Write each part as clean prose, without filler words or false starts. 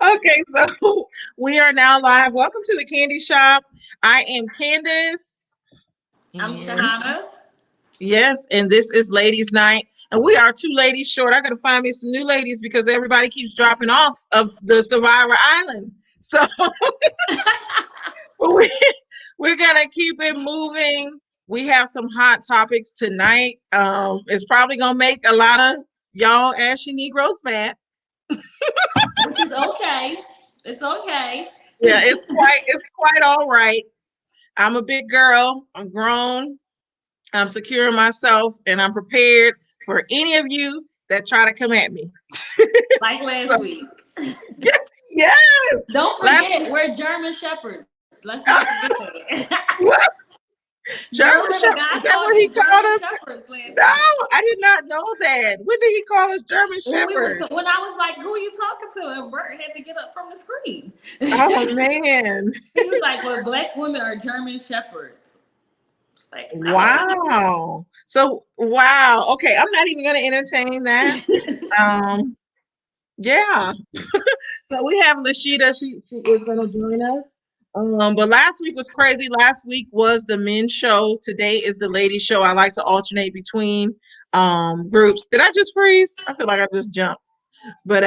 Okay, so we are now live. Welcome to the Candy Shop. I am Candace. I'm And Shahana. yes, and this is Ladies Night. And we are two ladies short. I gotta find me some new ladies because everybody keeps dropping off of the Survivor Island. So we, we're gonna keep it moving. We have some hot topics tonight. It's probably gonna make a lot of y'all ashy Negroes mad. Which is okay. It's okay. Yeah, it's quite all right. I'm a big girl. I'm grown. I'm secure in myself, and I'm prepared for any of you that try to come at me. Like last So, week. yes, yes. Don't Last forget, week, we're German Shepherds. Let's not forget that. what? German Remember the Shepherd? guy Is that called what he us called German us? Shepherds last No, week. I did not know that. When did he call us German When we were Shepherd? when I was like, "Who are you talking to?" and Bert had to get up from the screen. Oh man! He was like, "Well, black women are German Shepherds." It's like, no. Wow. So wow. Okay, I'm not even going to entertain that. Um, yeah. So we have Lashida. She is going to join us. But last week was crazy. Last week was the men's show. Today is the ladies' show. I like to alternate between groups. Did I just freeze? I feel like I just jumped. But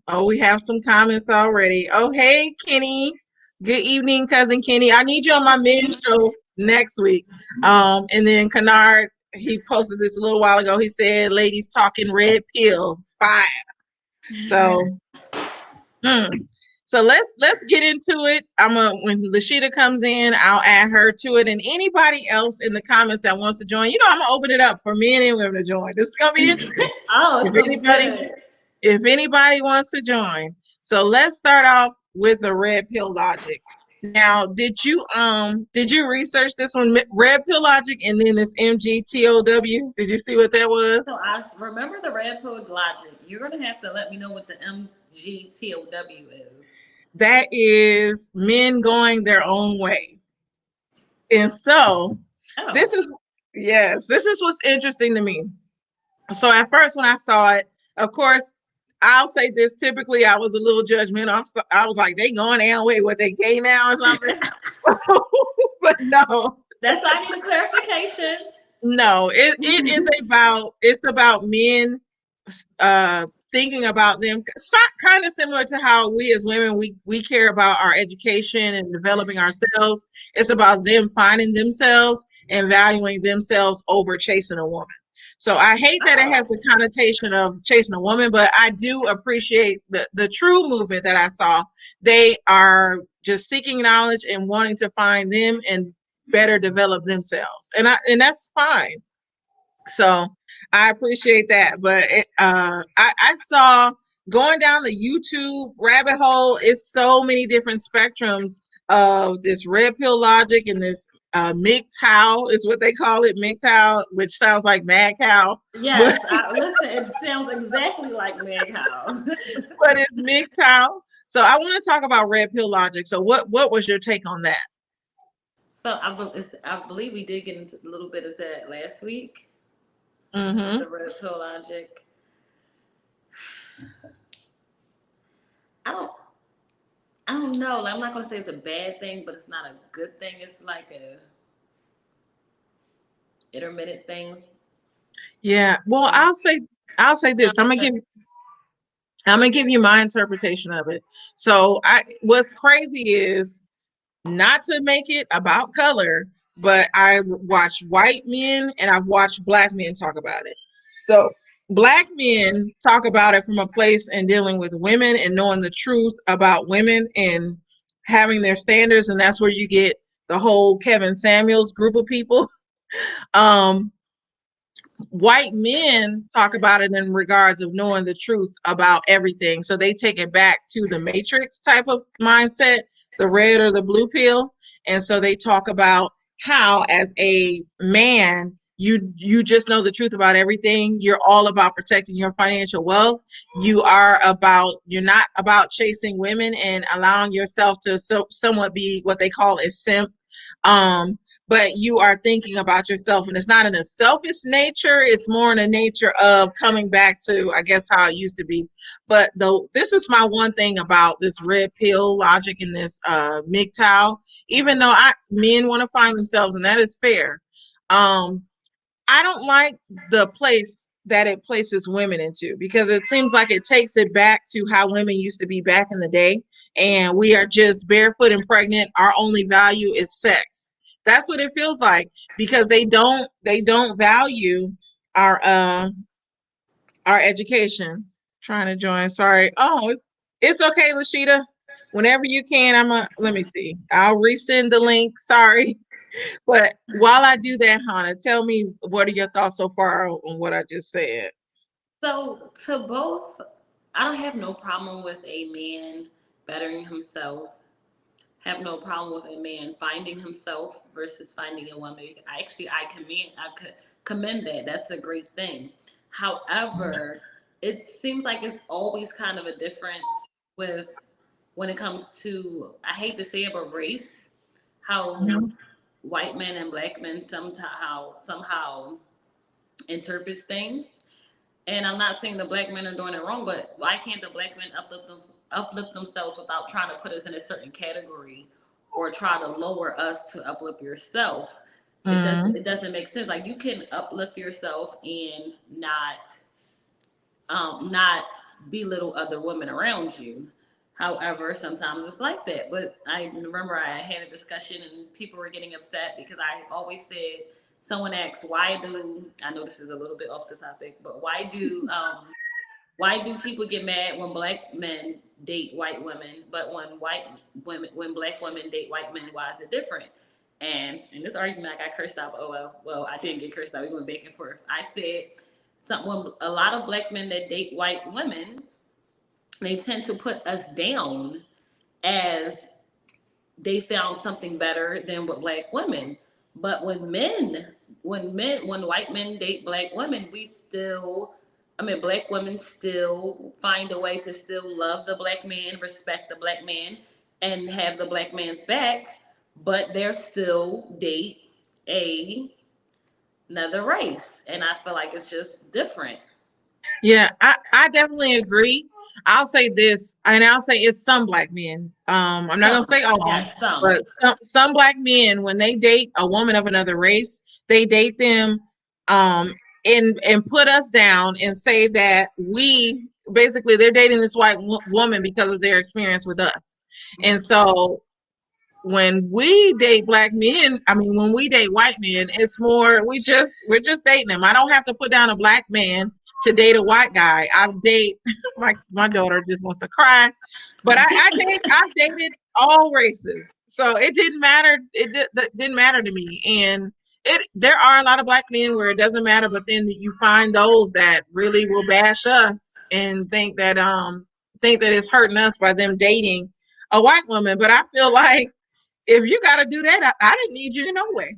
oh, we have some comments already. Oh, hey, Kenny. Good evening, cousin Kenny. I need you on my men's show next week. And then Kennard, he posted this a little while ago. He said, "Ladies talking red pill fire." So Hmm. So let's get into it. When Lashida comes in, I'll add her to it, and anybody else in the comments that wants to join. I'm gonna open it up for men and women to join. This is gonna be interesting. Oh, it's If gonna be anybody good. if anybody wants to join, so let's start off with the red pill logic. Now, did you research this one, red pill logic, and then this MGTOW? Did you see what that was? So I remember the red pill logic. You're gonna have to let me know what the MGTOW is. That is men going their own way. And so Oh, this is yes, this is what's interesting to me. So at first when I saw it, of course, I'll say this. Typically, I was a little judgmental. I was like, they going their own way. What, they gay now or something? But no, that's I need a clarification. no. It's about men uh thinking about them, kind of similar to how we as women we care about our education and developing ourselves. It's about them finding themselves and valuing themselves over chasing a woman. So I hate that it has Oh, the connotation of chasing a woman, but I do appreciate the true movement that I saw. They are just seeking knowledge and wanting to find them and better develop themselves, and that's fine. So I appreciate that. But I saw going down the YouTube rabbit hole, it's so many different spectrums of this red pill logic and this MGTOW is what they call it, MGTOW, which sounds like mad cow, but yes. Listen, it sounds exactly like Meg Howe. but it's MGTOW. So I want to talk about red pill logic. So what was your take on that? So I believe we did get into a little bit of that last week. Mm-hmm. The red pill logic. I don't. I don't know. Like, I'm not gonna say it's a bad thing, but it's not a good thing. It's like a intermittent thing. Yeah. Well, Um, I'll say this. I'm gonna give you my interpretation of it. So what's crazy is not to make it about color, but I watch white men and I've watched black men talk about it. So black men talk about it from a place and dealing with women and knowing the truth about women and having their standards, and that's where you get the whole Kevin Samuels group of people. Um, White men talk about it in regards of knowing the truth about everything. So they take it back to the matrix type of mindset, the red or the blue pill. And so they talk about how as a man you just know the truth about everything. You're all about protecting your financial wealth. You're not about chasing women and allowing yourself to somewhat be what they call a simp. but you are thinking about yourself, and it's not in a selfish nature, it's more in a nature of coming back to, I guess, how it used to be. But though this is my one thing about this red pill logic in this MGTOW, even though men want to find themselves, and that is fair, um I don't like the place that it places women into, because it seems like it takes it back to how women used to be back in the day, and we are just barefoot and pregnant. Our only value is sex. That's what it feels like, because they don't value our our education. Trying to join. Sorry. Oh, it's okay, Lashita. Whenever you can, let me see. I'll resend the link. Sorry. But while I do that, Hannah, tell me, what are your thoughts so far on what I just said? So to both, I don't have no problem with a man bettering himself. Have no problem with a man finding himself versus finding a woman. I commend that. That's a great thing. However, it seems like it's always kind of a difference with when it comes to, I hate to say it, but race. How Mhm. white men and black men somehow interpret things. And I'm not saying the black men are doing it wrong, but why can't the black men uplift themselves without trying to put us in a certain category or try to lower us to uplift yourself? It doesn't Mm, it doesn't make sense. Like, you can uplift yourself and not belittle other women around you. However, sometimes it's like that. But I remember I had a discussion and people were getting upset because I always said, someone asked, why do, I know this is a little bit off the topic, but why do people get mad when black men date white women, but when black women date white men, why is it different? And in this argument, I got cursed out. But oh well, I didn't get cursed out. We went back and forth. I said, when a lot of black men that date white women, they tend to put us down as they found something better than with black women. But when white men date black women, black women still find a way to still love the black man, respect the black man, and have the black man's back, but they're still date a another race. And I feel like it's just different. yeah, I definitely agree. I'll say this, and I'll say it's some black men. I'm not gonna Some, say all, yeah, some. but some black men, when they date a woman of another race, they date them, um, and put us down and say that we basically they're dating this white woman because of their experience with us, and so when we date black men, I mean, when we date white men, it's more we're just dating them. I don't have to put down a black man to date a white guy. I've date my daughter just wants to cry, but I've dated all races, so it didn't matter. That didn't matter to me, and there are a lot of black men where it doesn't matter, but then you find those that really will bash us and think that it's hurting us by them dating a white woman. But I feel like if you got to do that, I didn't need you in no way.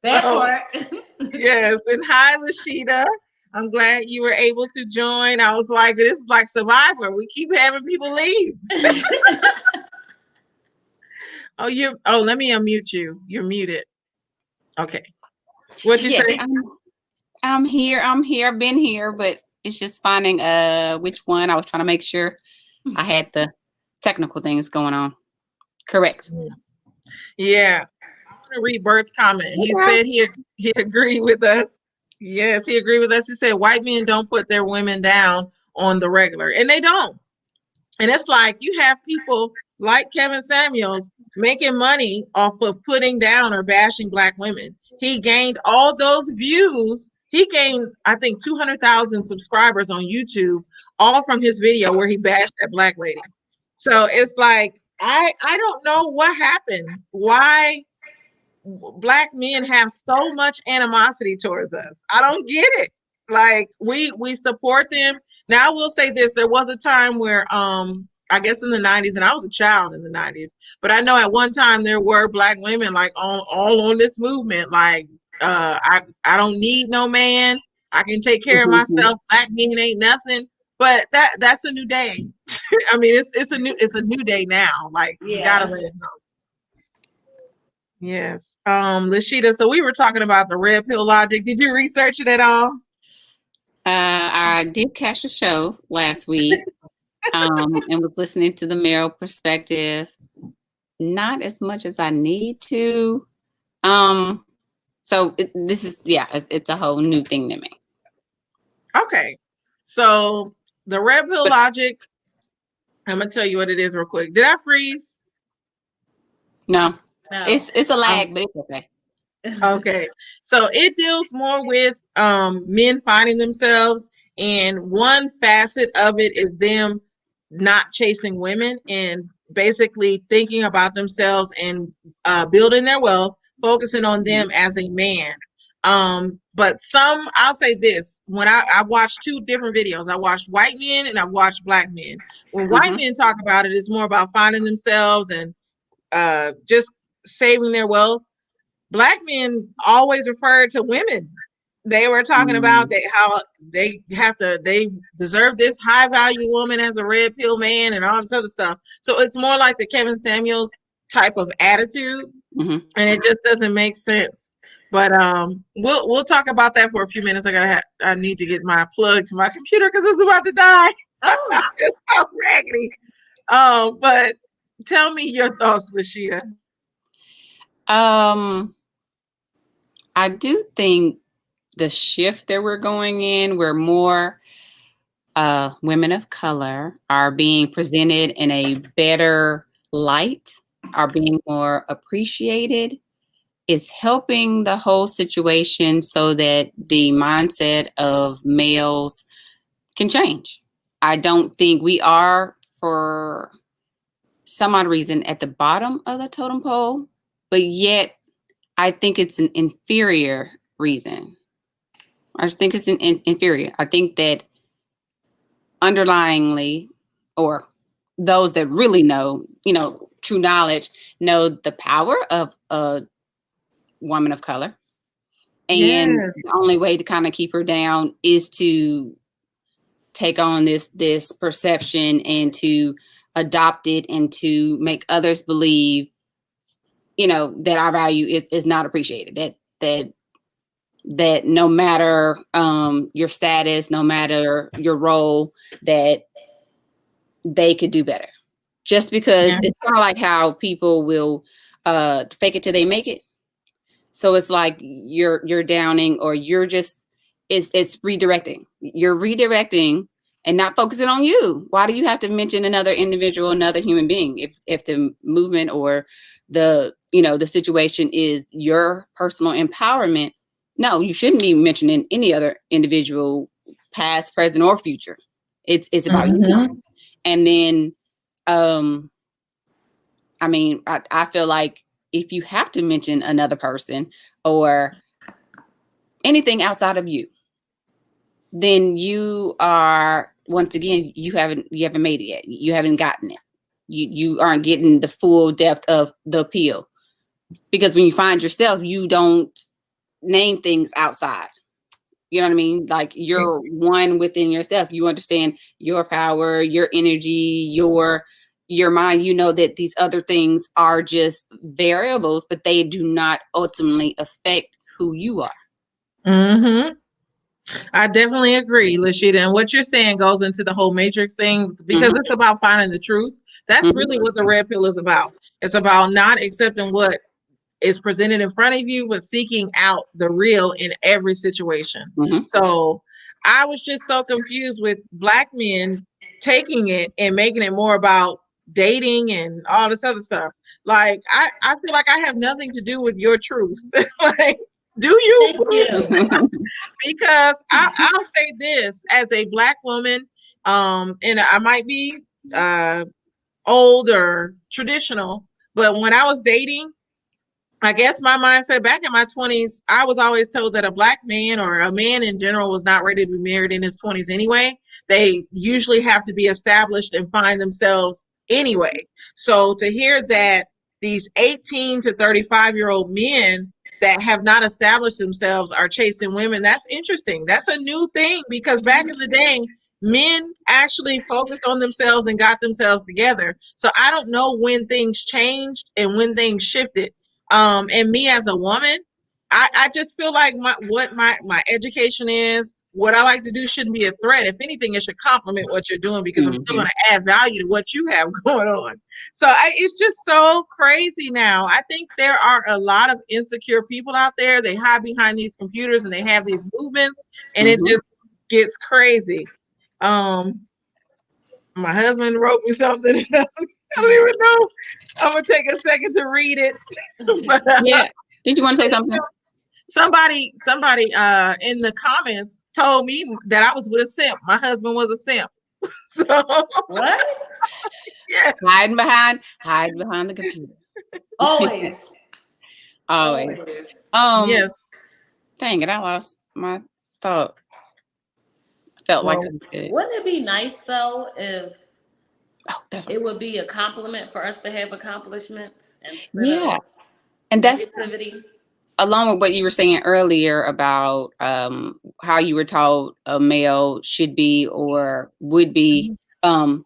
That So, part. yes. And hi, Lashita. I'm glad you were able to join. I was like, this is like Survivor. We keep having people leave. Let me unmute you. You're muted. Okay. What'd you Yes, say? I'm here. I'm here. I've been here, but it's just finding which one. I was trying to make sure I had the technical things going on. Correct. Yeah. I want to read Bert's comment. He said he agreed with us. Yes, he agreed with us. He said white men don't put their women down on the regular, and they don't. And it's like you have people like Kevin Samuels making money off of putting down or bashing black women. He gained all those views. He gained, I think, 200,000 subscribers on YouTube, all from his video where he bashed that black lady. So it's like I don't know what happened. Why black men have so much animosity towards us. I don't get it. Like we support them. Now I will say this, there was a time where I guess in the 90s, and I was a child in the 90s, but I know at one time there were black women like on all on this movement like I don't need no man. I can take care of Mhm. myself. Black men ain't nothing. But that's a new day. I mean, it's a new day now. Like you gotta Yeah. let it know. Yes. Lashita, so we were talking about the red pill logic. Did you research it at all? I did catch a show last week, and was listening to the male perspective. Not as much as I need to. So this is it's a whole new thing to me. Okay. So the red pill logic, I'm gonna tell you what it is real quick. Did I freeze? No, No. it's a lag, but it's okay. Okay. So it deals more with men finding themselves, and one facet of it is them not chasing women and basically thinking about themselves and building their wealth, focusing on them as a man. But I'll say this, when I watched two different videos, I watched white men and I watched black men. When white men talk about it, it's more about finding themselves and just saving their wealth. Black men always referred to women. They were talking about how they deserve this high value woman as a red pill man and all this other stuff. So it's more like the Kevin Samuels type of attitude, and it just doesn't make sense. But we'll talk about that for a few minutes. I need to get my plug to my computer because it's about to die. Oh. It's so raggedy. But tell me your thoughts, Lashita. I do think the shift that we're going in, where more women of color are being presented in a better light, are being more appreciated, is helping the whole situation so that the mindset of males can change. I don't think we are, for some odd reason, at the bottom of the totem pole, but yet I think it's an inferior reason. I just think it's inferior. I think that underlyingly, or those that really know, true knowledge, know the power of a woman of color. And the only way to kind of keep her down is to take on this perception and to adopt it and to make others believe, that our value is not appreciated. That no matter your status, no matter your role, that they could do better. Just because it's kind of like how people will fake it till they make it. So it's like you're downing, or you're just it's redirecting. You're redirecting and not focusing on you. Why do you have to mention another individual, another human being? If the movement or the situation is your personal empowerment, no, you shouldn't be mentioning any other individual, past, present, or future. It's about you. And then I feel like if you have to mention another person or anything outside of you, then you are, once again, you haven't made it yet. You haven't gotten it. You aren't getting the full depth of the appeal, because when you find yourself, you don't name things outside. You know what I mean? Like, you're one within yourself. You understand your power, your energy, your mind. You know that these other things are just variables, but they do not ultimately affect who you are. I definitely agree, Lashita. And what you're saying goes into the whole matrix thing, because it's about finding the truth. That's really what the red pill is about. It's about not accepting what is presented in front of you, but seeking out the real in every situation. So I was just so confused with black men taking it and making it more about dating and all this other stuff. Like, I feel like I have nothing to do with your truth. Like, do you? Because I'll say this as a black woman, and I might be old or traditional, but when I was dating, I guess my mindset back in my 20s, I was always told that a black man, or a man in general, was not ready to be married in his 20s anyway. They usually have to be established and find themselves anyway. So to hear that these 18 to 35-year-old men that have not established themselves are chasing women, that's interesting. That's a new thing, because back in the day, men actually focused on themselves and got themselves together. So I don't know when things changed and when things shifted. And me as a woman, I just feel like my education is, what I like to do shouldn't be a threat. If anything, it should complement what you're doing, because I'm still Mm-hmm. going to add value to what you have going on. So it's just so crazy now. I think there are a lot of insecure people out there. They hide behind these computers and they have these movements, and it Mm-hmm. just gets crazy. Um, my husband wrote me something. I don't even know. I'm gonna take a second to read it. But Yeah. Did you want to say something? somebody in the comments told me that I was with a simp. My husband was a simp. So What? yes. Hiding behind the computer. Always. Always. Always. Um, Yes. dang it, I lost my thought. Felt like Well, I did. wouldn't it be nice though if Oh, that's what. it would be a compliment for us to have accomplishments instead Yeah, of and that's negativity? along with what you were saying earlier about how you were told a male should be or would be. Um,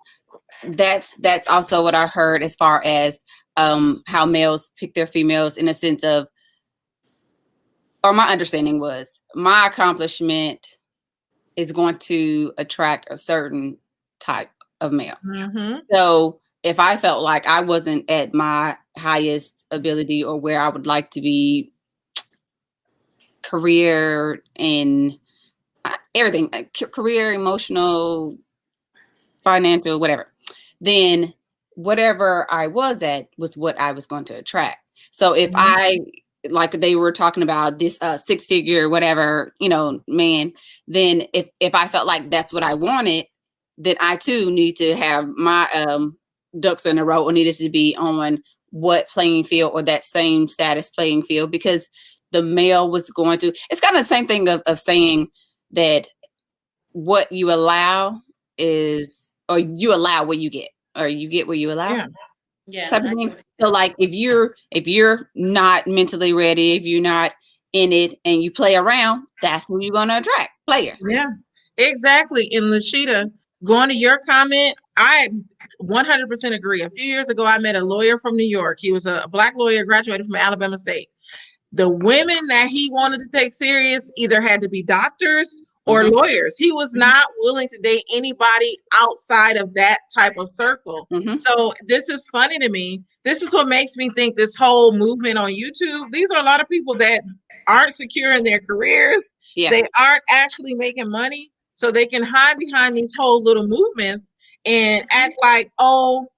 that's also what I heard as far as how males pick their females in a sense of, or my understanding was my accomplishment is going to attract a certain type of male. Mm-hmm. So if I felt like I wasn't at my highest ability or where I would like to be, career and everything, career, emotional, financial, whatever, then whatever I was at was what I was going to attract. So if Mm-hmm. I, like they were talking about this 6-figure, whatever, man, then if I felt like that's what I wanted, then I too need to have my ducks in a row, or needed to be on what playing field, or that same status playing field, because the male was going to, it's kind of the same thing of saying that what you allow is, or you allow what you get, or you get what you allow, Yeah. Yeah, type of I thing. get So what like if you're not mentally ready, if you're not in it and you play around, that's who you're gonna attract, players. Yeah. Exactly. In Lashita, going to your comment, I 100% agree. A few years ago, I met a lawyer from New York. He was a black lawyer, graduated from Alabama State. The women that he wanted to take serious either had to be doctors or Mm-hmm. lawyers. He was not willing to date anybody outside of that type of circle. Mm-hmm. So this is funny to me. This is what makes me think this whole movement on YouTube, these are a lot of people that aren't secure in their careers. Yeah. They aren't actually making money. So they can hide behind these whole little movements and act like, oh,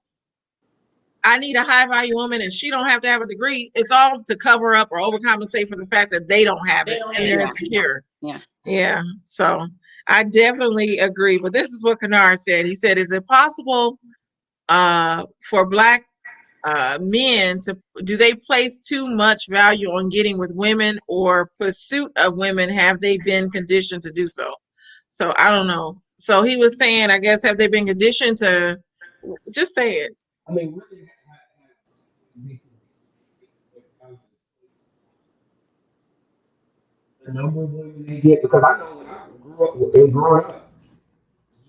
I need a high value woman and she don't have to have a degree. It's all to cover up or overcompensate for the fact that they don't have they it don't and have they're Yeah. it. insecure. Yeah. Yeah. So I definitely agree. But this is what Kennard said. He said, is it possible for black men to, do they place too much value on getting with women or pursuit of women? Have they been conditioned to do so? So I don't know. So he was saying, I guess, have they been conditioned to, just say it. I mean, really, the number of women they get, because I know when I grew up and growing up,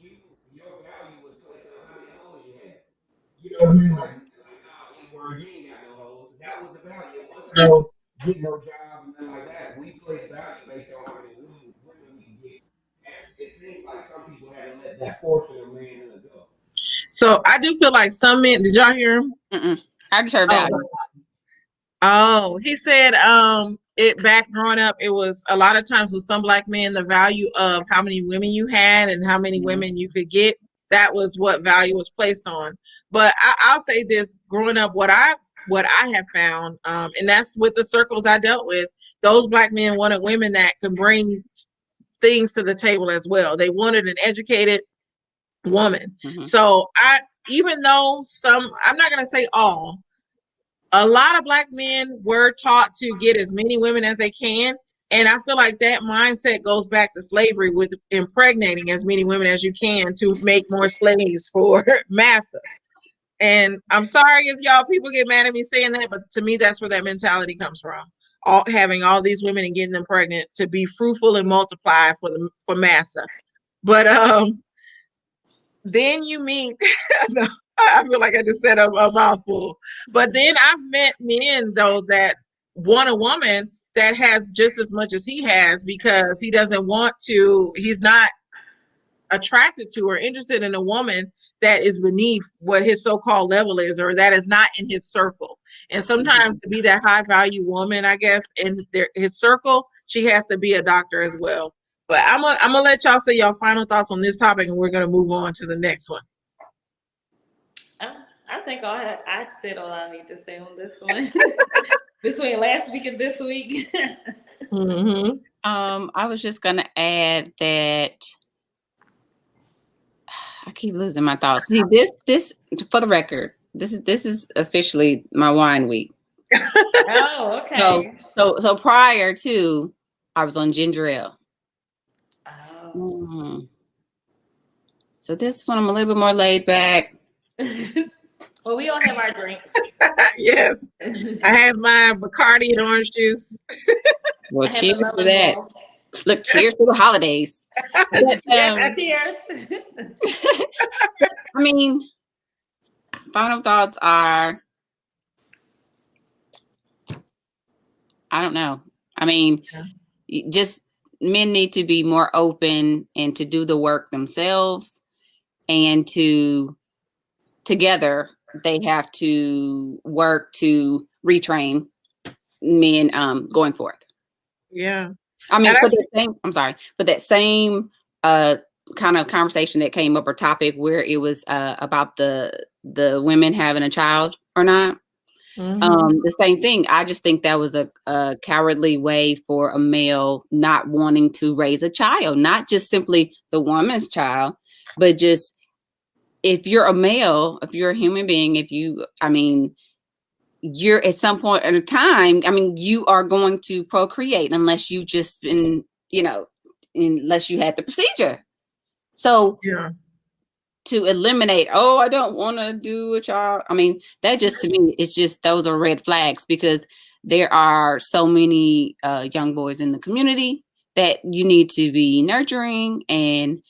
you your value was placed on how many hoes you had. You know what I mean? Like nah, N-word, you ain't got no hoes. That was the value. It wasn't no getting no job and nothing like that. We place value based on how many women we can get. And it seems like some people haven't let that portion of manhood go. So I do feel like some men, did y'all hear him? Mm-mm. I just heard Oh, value. oh, he said it back growing up, it was a lot of times with some black men, the value of how many women you had and how many Mm-hmm. women you could get, that was what value was placed on. But I'll say this, growing up, what I have found, and that's with the circles I dealt with, those black men wanted women that could bring things to the table as well. They wanted an educated woman. Mm-hmm. So even though some, I'm not gonna say all, a lot of black men were taught to get as many women as they can. And I feel like that mindset goes back to slavery, with impregnating as many women as you can to make more slaves for massa. And I'm sorry if y'all people get mad at me saying that, but to me, that's where that mentality comes from. Having all these women and getting them pregnant to be fruitful and multiply for massa. But then you meet, no, I feel like I just said a mouthful. But then I've met men though that want a woman that has just as much as he has because he doesn't want to, he's not attracted to or interested in a woman that is beneath what his so-called level is, or that is not in his circle. And sometimes to be that high value woman, I guess, in his circle, she has to be a doctor as well. But I'm gonna let y'all say y'all final thoughts on this topic, and we're gonna move on to the next one. I think I said all I need to say on this one. Between last week and this week. Mm-hmm. I was just gonna add that I keep losing my thoughts. See, this for the record, this is officially my wine week. Oh, okay. So prior to, I was on ginger ale. Oh. So this one I'm a little bit more laid back. Well, we all have our drinks. Yes, I have my Bacardi and orange juice. Well, cheers to that. Ball. Look, cheers to the holidays. But, Cheers. I mean, final thoughts are, I don't know. I mean, just men need to be more open and to do the work themselves, and together they have to work to retrain men going forth. Yeah. I mean, but that same kind of conversation that came up, or topic where it was about the women having a child or not. Mm-hmm. The same thing. I just think that was a cowardly way for a male not wanting to raise a child, not just simply the woman's child, but just, if you're a male, if you're a human being, you're at some point in a time, you are going to procreate unless you've just been, unless you had the procedure. So yeah, to eliminate, oh, I don't want to do a child. That just, to me, it's just, those are red flags, because there are so many young boys in the community that you need to be nurturing and,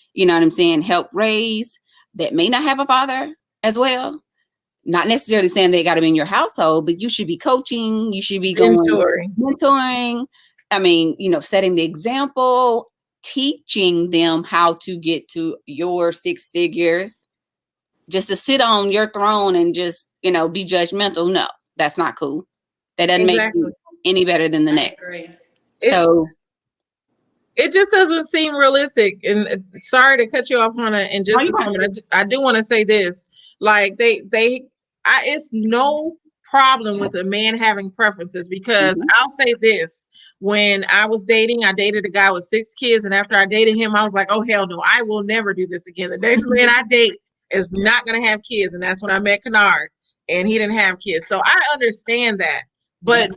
help raise, that may not have a father as well. Not necessarily saying they got to be in your household, but you should be coaching. You should be mentoring. Setting the example, teaching them how to get to your 6 figures. Just to sit on your throne and just, be judgmental. No, that's not cool. That doesn't make you any better than the next. So it just doesn't seem realistic. And sorry to cut you off, Hannah, in just a moment. I do want to say this. Like it's no problem with a man having preferences, because I'll say this. When I was dating, I dated a guy with 6 kids, and after I dated him, I was like, oh hell no, I will never do this again. The next man I date is not gonna have kids. And that's when I met Kennard, and he didn't have kids. So I understand that. But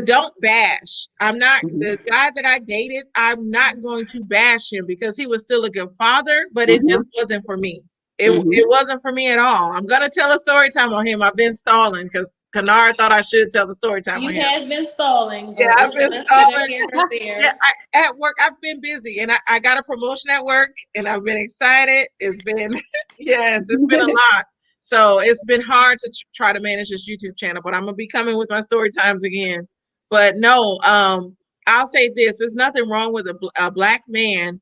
don't bash. I'm not the guy that I dated. I'm not going to bash him because he was still a good father, but it just wasn't for me. It wasn't for me at all. I'm gonna tell a story time on him. I've been stalling because Kennard thought I should tell the story time on him. You have been stalling. Yeah, I've been stalling. Yeah, at work, I've been busy, and I got a promotion at work, and I've been excited. It's been yes, it's been a lot. So it's been hard to try to manage this YouTube channel, but I'm gonna be coming with my story times again. But no, I'll say this: there's nothing wrong with a black man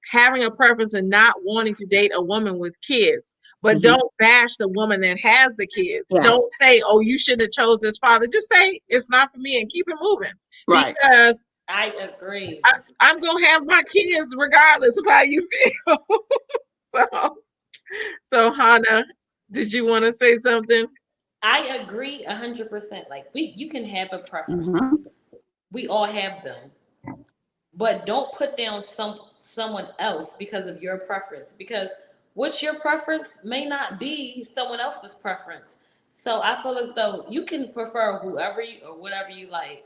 having a preference and not wanting to date a woman with kids. But don't bash the woman that has the kids. Yeah. Don't say, "Oh, you shouldn't have chose this father." Just say it's not for me and keep it moving. Right? Because I agree. I'm gonna have my kids regardless of how you feel. So Hannah, did you want to say something? I agree 100%. Like you can have a preference. We all have them, but don't put down someone else because of your preference. Because what's your preference may not be someone else's preference. So I feel as though you can prefer whoever or whatever you like,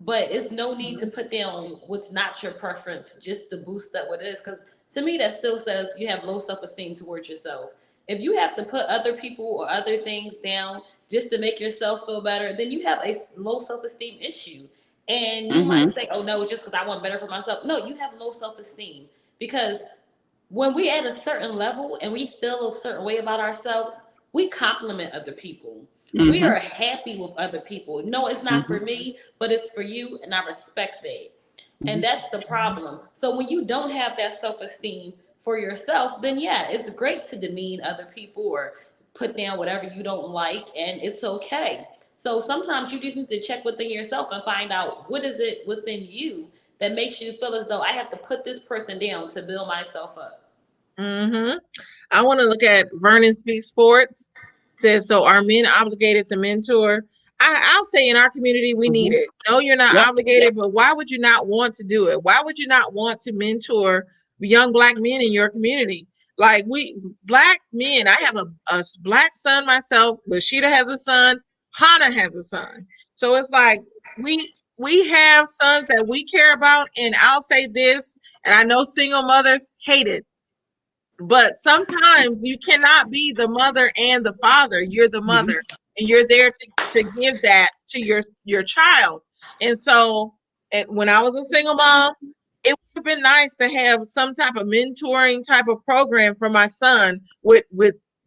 but it's no need to put down what's not your preference just to boost up what it is. Because to me, that still says you have low self-esteem towards yourself. If you have to put other people or other things down just to make yourself feel better, then you have a low self-esteem issue. And you might say, oh, no, it's just because I want better for myself. No, you have low self-esteem. Because when we at a certain level and we feel a certain way about ourselves, we compliment other people. We Mm-hmm. are happy with other people. No, it's not Mm-hmm. for me, but it's for you, and I respect that. And Mm-hmm. that's the problem. So when you don't have that self-esteem for yourself, then yeah, it's great to demean other people or put down whatever you don't like, and it's okay. So sometimes you just need to check within yourself and find out what is it within you that makes you feel as though I have to put this person down to build myself up. Hmm. I want to look at Vernon Speaks Sports. Says, so are men obligated to mentor? I'll say in our community, we need Mm-hmm. it. No, you're not Yep. obligated, but why would you not want to do it? Why would you not want to mentor young black men in your community? Like black men, I have a black son myself. Lashida has a son. Hannah has a son. So it's like we have sons that we care about. And I'll say this, and I know single mothers hate it, but sometimes you cannot be the mother and the father. You're the Mm-hmm. mother, and you're there to give that to your child. And so, when I was a single mom, it would have been nice to have some type of mentoring type of program for my son with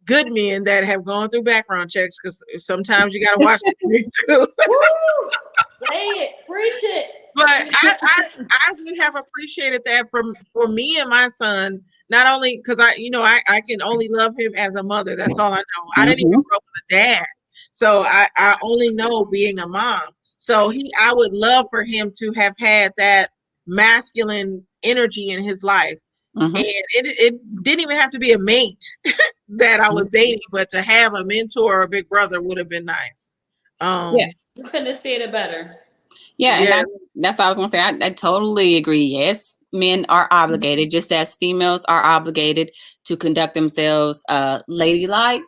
good men that have gone through background checks, because sometimes you got to watch what you need to. Woo! Say it, preach But it. I would have appreciated that for me and my son, not only because I can only love him as a mother. That's all I know. I didn't even Mm-hmm. grow up with a dad, so I only know being a mom. So I would love for him to have had that masculine energy in his life, and Mm-hmm. it didn't even have to be a mate that I was dating, but to have a mentor or a big brother would have been nice. Yeah. You couldn't have said it better. Yeah, and Yeah. that's what I was gonna say. I totally agree. Yes, men are obligated, just as females are obligated to conduct themselves ladylike.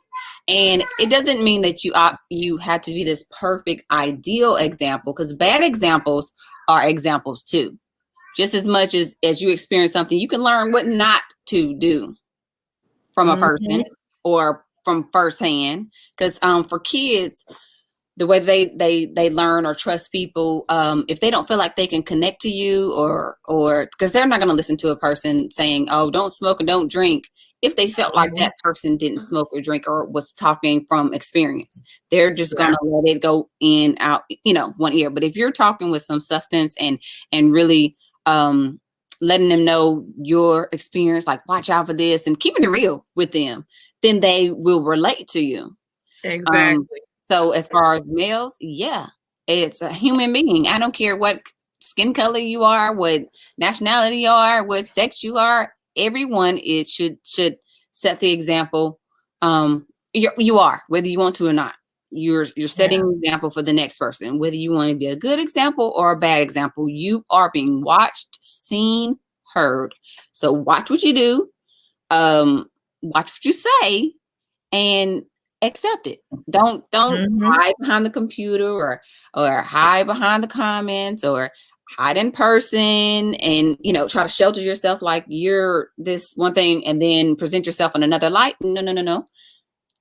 And it doesn't mean that you have to be this perfect ideal example, because bad examples are examples too. Just as much as you experience something, you can learn what not to do from a Hmm. person or from firsthand. Because for kids, the way they learn or trust people, if they don't feel like they can connect to you, or because they're not going to listen to a person saying, oh, don't smoke and don't drink, if they felt like that person didn't smoke or drink or was talking from experience. They're just going Yeah. to let it go in out, one ear. But if you're talking with some substance and really letting them know your experience, like watch out for this, and keeping it real with them, then they will relate to you. um Exactly. so as far as males, yeah, it's a human being. I don't care what skin color you are, what nationality you are, what sex you are. Everyone it should set the example. You are, whether you want to or not. You're setting Yeah. an example for the next person, whether you want to be a good example or a bad example. You are being watched, seen, heard. So watch what you do, watch what you say, and accept it. Don't Hmm. hide behind the computer, or hide behind the comments, or hide in person and try to shelter yourself like you're this one thing and then present yourself in another light. No, no, no, no.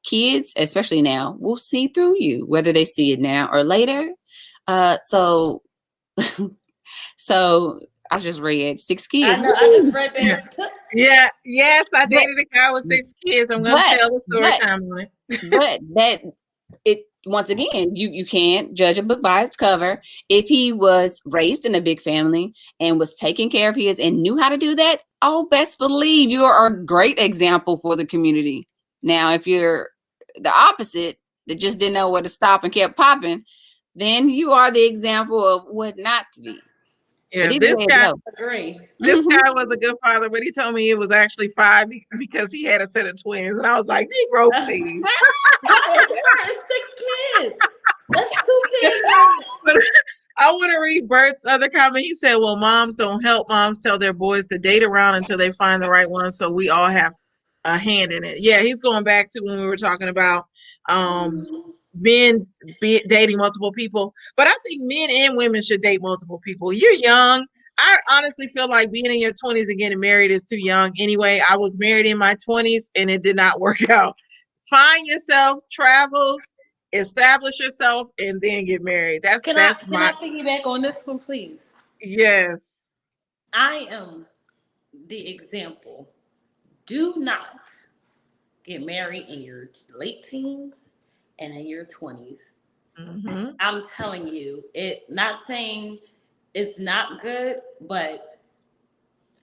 Kids, especially now, will see through you, whether they see it now or later. So so I just read 6 kids. I know. I just Woo! read Yeah. that. Yeah. Yes, I But dated a guy with 6 kids. I'm gonna but tell the story but time on it. but that it once again, you can't judge a book by its cover. If he was raised in a big family and was taking care of his and knew how to do that, oh, best believe you are a great example for the community. Now if you're the opposite, that just didn't know where to stop and kept popping, then you are the example of what not to be. But Yeah, either way it goes. Agree. this Hmm. guy was a good father, but he told me it was actually five because he had a set of twins, and I was like, Negro, please. How is that? It's 6 kids. That's 2 kids. And But I want to read Bert's other comment. He said, well, moms don't help moms tell their boys to date around until they find the right one, so we all have a hand in it. Yeah, he's going back to when we were talking about um men dating multiple people. But I think men and women should date multiple people. You're young. I honestly feel like being in your 20s and getting married is too young. Anyway, I was married in my 20s and it did not work out. Find yourself, travel, establish yourself, and then get married. can I That's can I my piggyback on this one, please? yes. I am the example. Do not get married in your late teens and in your 20s, Mm-hmm. I'm telling you, it not saying it's not good, but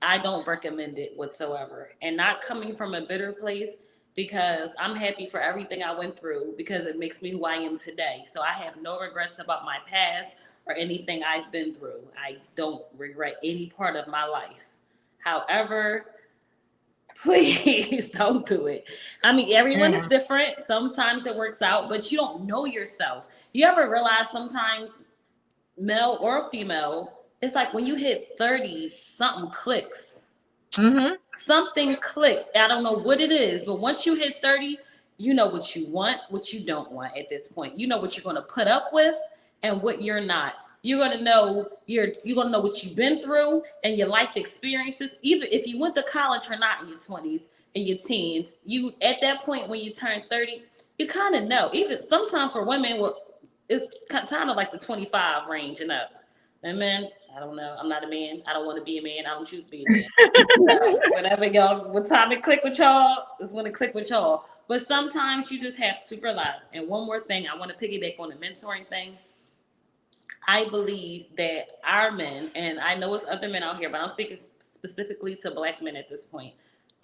I don't recommend it whatsoever. And not coming from a bitter place, because I'm happy for everything I went through because it makes me who I am today. So I have no regrets about my past or anything I've been through. I don't regret any part of my life. However, please don't do it. I mean, everyone is Yeah. different. Sometimes it works out, but you don't know yourself. You ever realize sometimes, male or female, it's like when you hit 30, something clicks. Mm-hmm. Something clicks. I don't know what it is, but once you hit 30, you know what you want, what you don't want at this point. You know what you're going to put up with and what you're not. You're going to know what you've been through and your life experiences. Even if you went to college or not in your 20s and your teens, you at that point when you turn 30, you kind of know. Even sometimes for women, well, it's kind of like the 25 range and up. And men, I don't know. I'm not a man. I don't want to be a man. I don't choose to be a man. So whatever y'all, what time it click with y'all is when it click with y'all. But sometimes you just have to realize. And one more thing, I want to piggyback on the mentoring thing. I believe that our men, and I know it's other men out here, but I'm speaking specifically to black men at this point.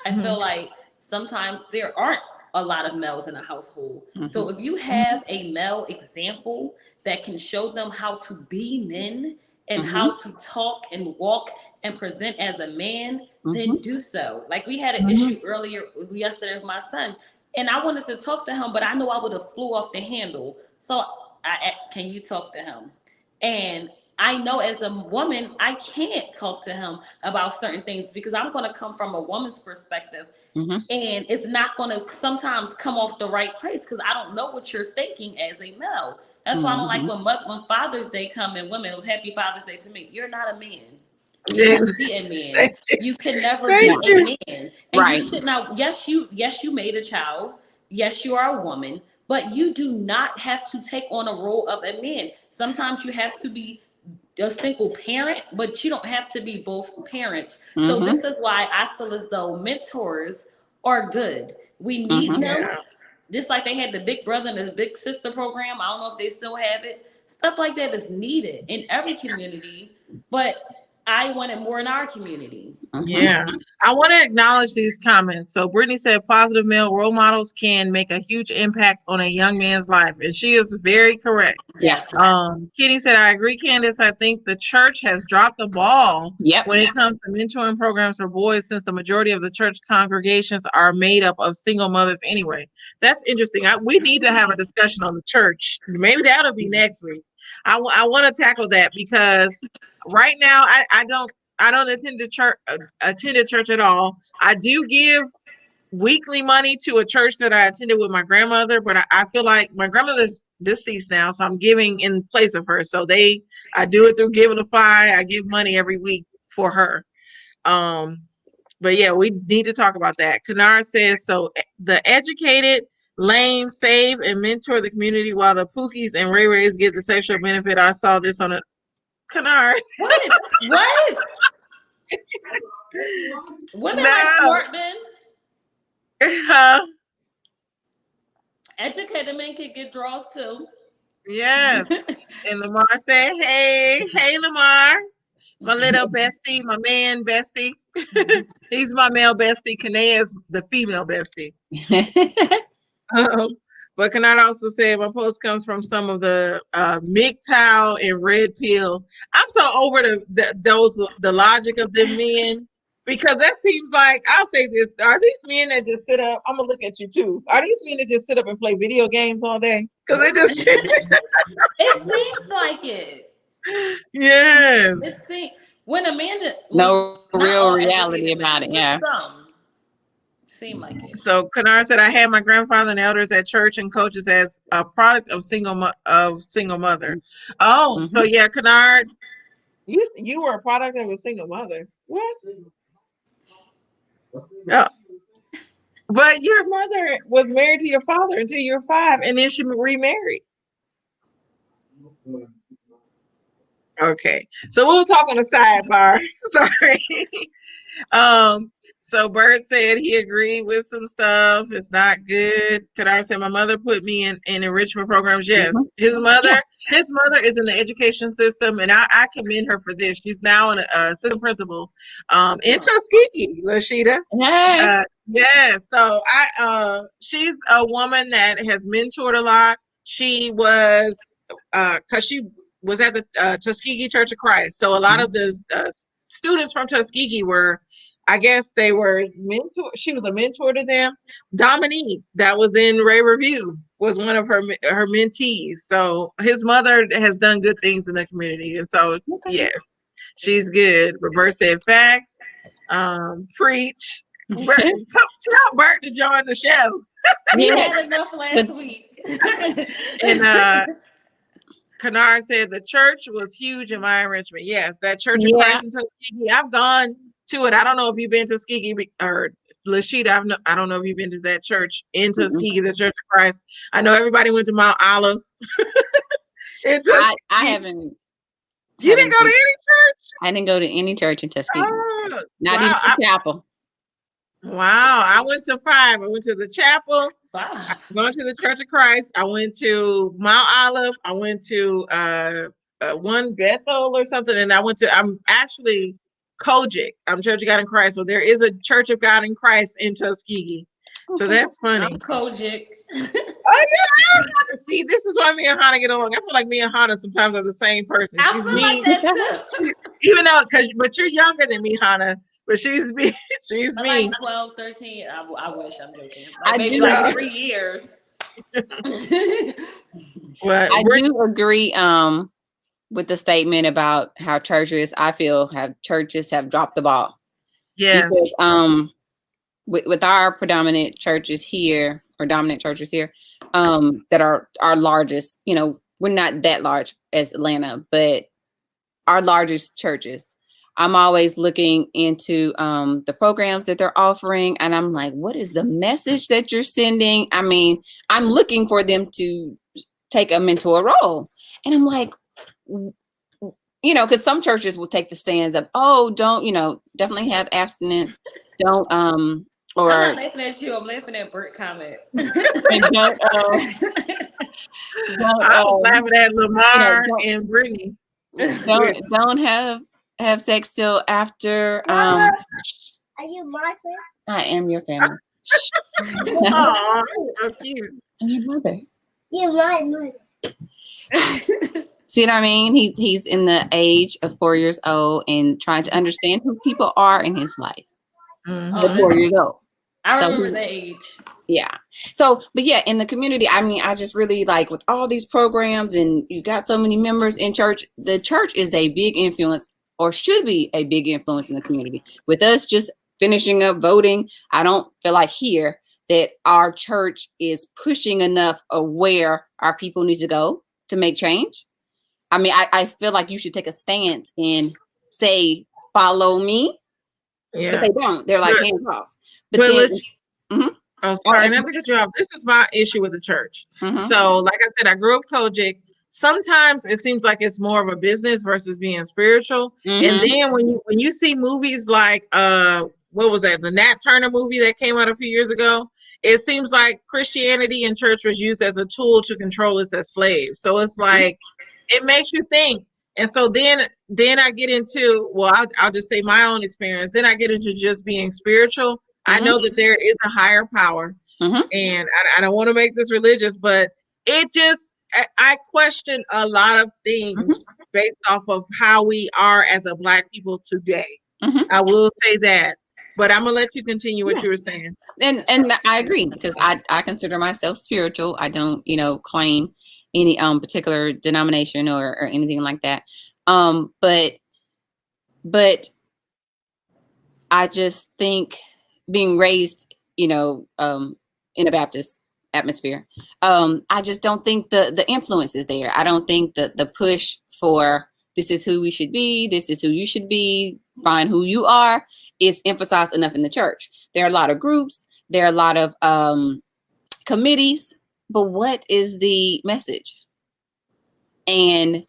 I feel like sometimes there aren't a lot of males in a household. Mm-hmm. So if you have a male example that can show them how to be men and Mm-hmm. how to talk and walk and present as a man, then Mm-hmm. do so. Like we had an Mm-hmm. issue earlier yesterday with my son, and I wanted to talk to him, but I know I would have flew off the handle. So can you talk to him? And I know as a woman, I can't talk to him about certain things because I'm going to come from a woman's perspective. Mm-hmm. And it's not going to sometimes come off the right place because I don't know what you're thinking as a male. That's why I don't like when Father's Day come and women, happy Father's Day to me. You're not a man. You Yeah. won't be a man. Thank you. You can never Thank be Right. a you. man. And you Right. should not. Yes, you made a child. Yes, you are a woman, but you do not have to take on a role of a man. Sometimes you have to be a single parent, but you don't have to be both parents. So Mm-hmm. this is why I feel as though mentors are good. We need Mm-hmm. them. Yeah. Just like they had the Big Brother and the Big Sister program. I don't know if they still have it. Stuff like that is needed in every community, but I want it more in our community. Mm-hmm. Yeah, I want to acknowledge these comments. So Brittany said positive male role models can make a huge impact on a young man's life, and she is very correct. Yeah. Yes. Kitty said, I agree, Candace. I think the church has dropped the ball Yep. when it comes to mentoring programs for boys, since the majority of the church congregations are made up of single mothers anyway. That's interesting. We need to have a discussion on the church. Maybe that'll be next week. I want to tackle that because right now I don't attend a church at all. I do give weekly money to a church that I attended with my grandmother, but I feel like my grandmother's deceased now, so I'm giving in place of her. So I do it through Givelify. I give money every week for her. Um, but yeah, we need to talk about that. Kanar says, so the educated, lame, save and mentor the community while the Pookies and Ray Rays get the sexual benefit. I saw this on a Kanar. What? What? Women like No. smart men. Educated men can get draws too. Yes. And Lamar said, hey, Lamar, my little bestie, my man bestie. He's my male bestie. Kanae is the female bestie. But Kanata also said, my post comes from some of the MGTOW and Red Pill. I'm so over the logic of them men. Because that seems like, I'll say this, are these men that just sit up? I'm going to look at you too. Are these men that just sit up and play video games all day? Because they just, It seems like it. yes. It seems when a man just No not real all reality educated about men, it. but Yeah. some seem like it. So Kanar said, I had my grandfather and elders at church and coaches as a product of single mother. Oh, so Mm-hmm. yeah, Kanar, you were a product of a single mother. What? Oh, but your mother was married to your father until you were 5, and then she remarried. Okay, so we'll talk on the sidebar. Sorry. So Bert said he agreed with some stuff. It's not good. Kadar said my mother put me in enrichment programs. Yes. His Yeah. mother is in the education system, and I commend her for this. She's now an assistant principal in Tuskegee, Lashida. Hey. Yeah, so she's a woman that has mentored a lot. She was because she was at the Tuskegee Church of Christ. So a lot of the students from Tuskegee were, I guess they were mentor. She was a mentor to them. Dominique, that was in Ray Review, was one of her mentees. So his mother has done good things in the community, and so yes, she's good. Robert said facts. Preach. Bert, tell Bert to join the show. He Yeah. had enough last week. And Kennard said the church was huge in my enrichment. Yes, that Church of Yeah. Christ in Tuskegee. I've gone to it. I don't know if you've been to Tuskegee or Lashida. I don't know if you've been to that church in Tuskegee, the Church of Christ. I know everybody went to Mount Olive. I haven't. You didn't go to any church? I didn't go to any church in Tuskegee. Oh, Not even the chapel. Wow. I went to 5. I went to the chapel. Wow. I went to the Church of Christ. I went to Mount Olive. I went to one Bethel or something. And I'm actually Kojic. I'm Church of God in Christ. So there is a Church of God in Christ in Tuskegee. So that's funny. I'm Kojic. Oh, yeah. See, this is why me and Hannah get along. I feel like me and Hannah sometimes are the same person. I She's feel me. like that too. Even though, but you're younger than me, Hannah. But she's me. She's me. Like 12, 13. I wish, I'm joking. I Maybe do. like 3 years. But I do agree with the statement about how churches, I feel, churches have dropped the ball. Yes. Because with our predominant churches here, or dominant churches here, that are our largest, we're not that large as Atlanta, but our largest churches, I'm always looking into the programs that they're offering, and I'm like, what is the message that you're sending? I mean, I'm looking for them to take a mentor role, and I'm like, because some churches will take the stands of, oh, don't, definitely have abstinence, don't or I'm not laughing at you. I'm laughing at Bert comment. and don't, I was laughing at Lamar and Brittany. Don't have sex till after. Mama, are you my family? I am your family. Oh, so cute. I'm your mother. You're my mother. See what I mean? He's in the age of 4 years old and trying to understand who people are in his life. At 4 years old. I remember that age. Yeah. So, but yeah, in the community, I mean, I just really like with all these programs and you got so many members in church, the church is a big influence, or should be a big influence in the community. With us just finishing up voting, I don't feel like here that our church is pushing enough of where our people need to go to make change. I mean, I feel like you should take a stance and say, follow me. Yeah. But they don't. They're like hands off. But then, oh, sorry, not to cut you off. This is my issue with the church. So, like I said, I grew up Kojic. Sometimes it seems like it's more of a business versus being spiritual. And then when you see movies like what was that? The Nat Turner movie that came out a few years ago. It seems like Christianity and church was used as a tool to control us as slaves. So it's like it makes you think. And so then I get into, well, I'll just say my own experience. Then I get into just being spiritual. I know that there is a higher power, and I don't want to make this religious, but it just, I question a lot of things based off of how we are as a Black people today. I will say that, but I'm gonna let you continue what you were saying. And I agree, because I consider myself spiritual. I don't, claim any particular denomination or anything like that. But I just think being raised, in a Baptist atmosphere, I just don't think the influence is there. I don't think the push for this is who we should be, this is who you should be, find who you are, is emphasized enough in the church. There are a lot of groups, there are a lot of committees, but what is the message? And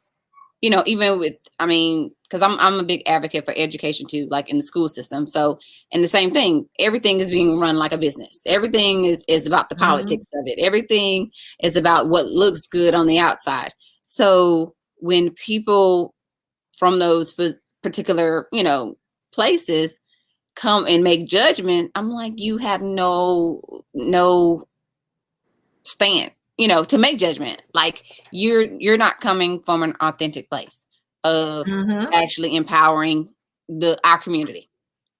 even with, because I'm a big advocate for education too, like in the school system. So, and the same thing, everything is being run like a business. Everything is about the politics of it. Everything is about what looks good on the outside. So when people from those particular, places come and make judgment, I'm like, you have no stand, to make judgment. Like you're not coming from an authentic place of actually empowering our community.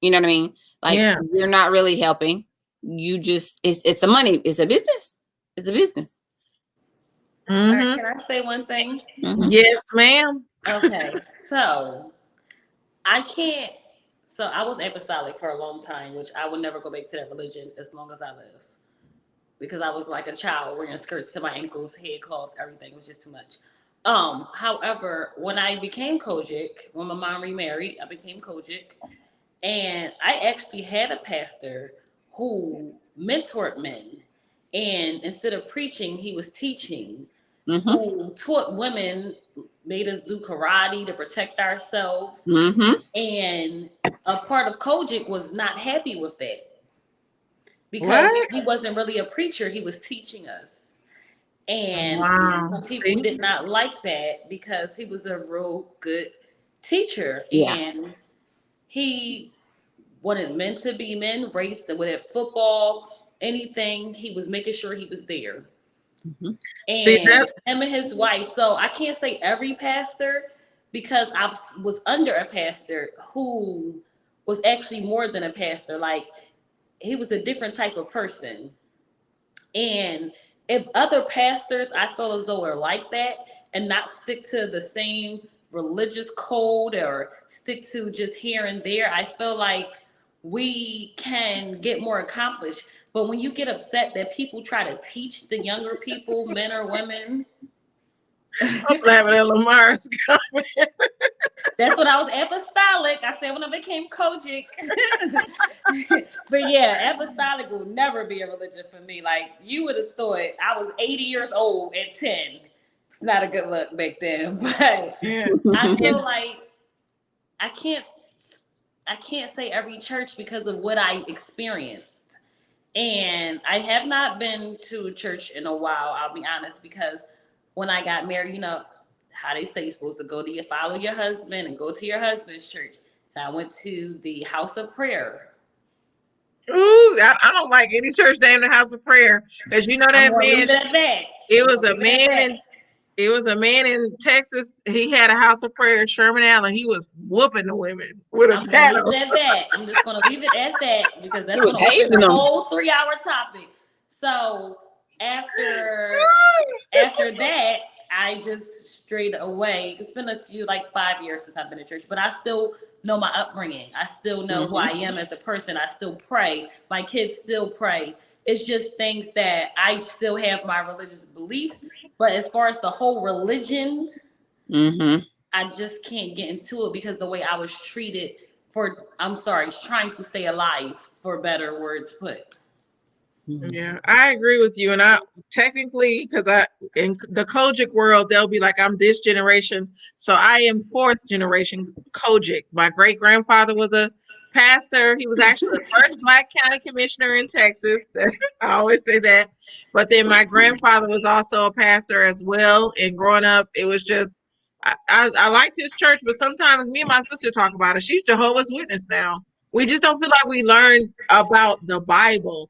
You know what I mean? Like you're not really helping. You just it's the money. It's a business. It's a business. All right, can I say one thing? Yes, ma'am. Okay, so I can't. So I was apostolic for a long time, which I would never go back to that religion as long as I live, because I was like a child wearing skirts to my ankles, head cloths, everything. It was just too much. However, when I became Kojic, when my mom remarried, I became Kojic, and I actually had a pastor who mentored men, and instead of preaching, he was teaching. Who taught women, made us do karate to protect ourselves. And a part of Kojic was not happy with that because he wasn't really a preacher, he was teaching us. And some people did not like that because he was a real good teacher. And he wanted men to be men, race, whether football, anything, he was making sure he was there. And him and his wife. So I can't say every pastor, because I was under a pastor who was actually more than a pastor. Like, he was a different type of person. And if other pastors, I feel as though are like that and not stick to the same religious code or stick to just here and there, I feel like we can get more accomplished. But when you get upset that people try to teach the younger people, men or women, I'm laughing at Lamar's comment. That's when I was apostolic. I said when I became Kojic. But yeah, apostolic will never be a religion for me. Like, you would have thought I was 80 years old at 10. It's not a good look back then. But I feel like I can't say every church because of what I experienced. And I have not been to a church in a while, I'll be honest, because when I got married, how they say you're supposed to follow your husband and go to your husband's church. And I went to the house of prayer. Ooh, I don't like any church named the house of prayer, because that man. It was a man in Texas. He had a house of prayer in Sherman Allen. He was whooping the women with a paddle. I'm just going to leave it at that because that's going to be a whole 3-hour topic. So after that, I just strayed away. It's been 5 years since I've been in church, but I still know my upbringing. I still know who I am as a person. I still pray. My kids still pray. It's just things that I still have my religious beliefs. But as far as the whole religion, I just can't get into it because the way I was treated trying to stay alive, for better words put. Yeah, I agree with you. And I technically, because in the Kojic world, they'll be like, I'm this generation. So I am 4th generation Kojic. My great grandfather was a pastor. He was actually the first Black county commissioner in Texas. I always say that. But then my grandfather was also a pastor as well. And growing up, it was just, I liked his church, but sometimes me and my sister talk about it. She's Jehovah's Witness now. We just don't feel like we learned about the Bible.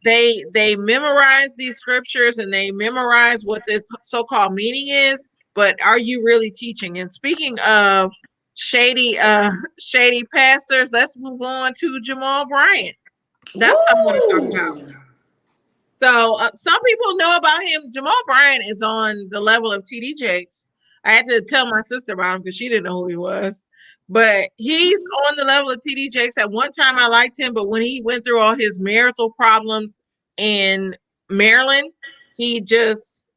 They memorize these scriptures and they memorize what this so-called meaning is, but are you really teaching? And speaking of shady pastors, let's move on to Jamal Bryant. That's what I want to talk about. So some people know about him. Jamal Bryant is on the level of TD Jakes. I had to tell my sister about him because she didn't know who he was. But he's on the level of TD Jakes. At one time, I liked him, but when he went through all his marital problems in Maryland, things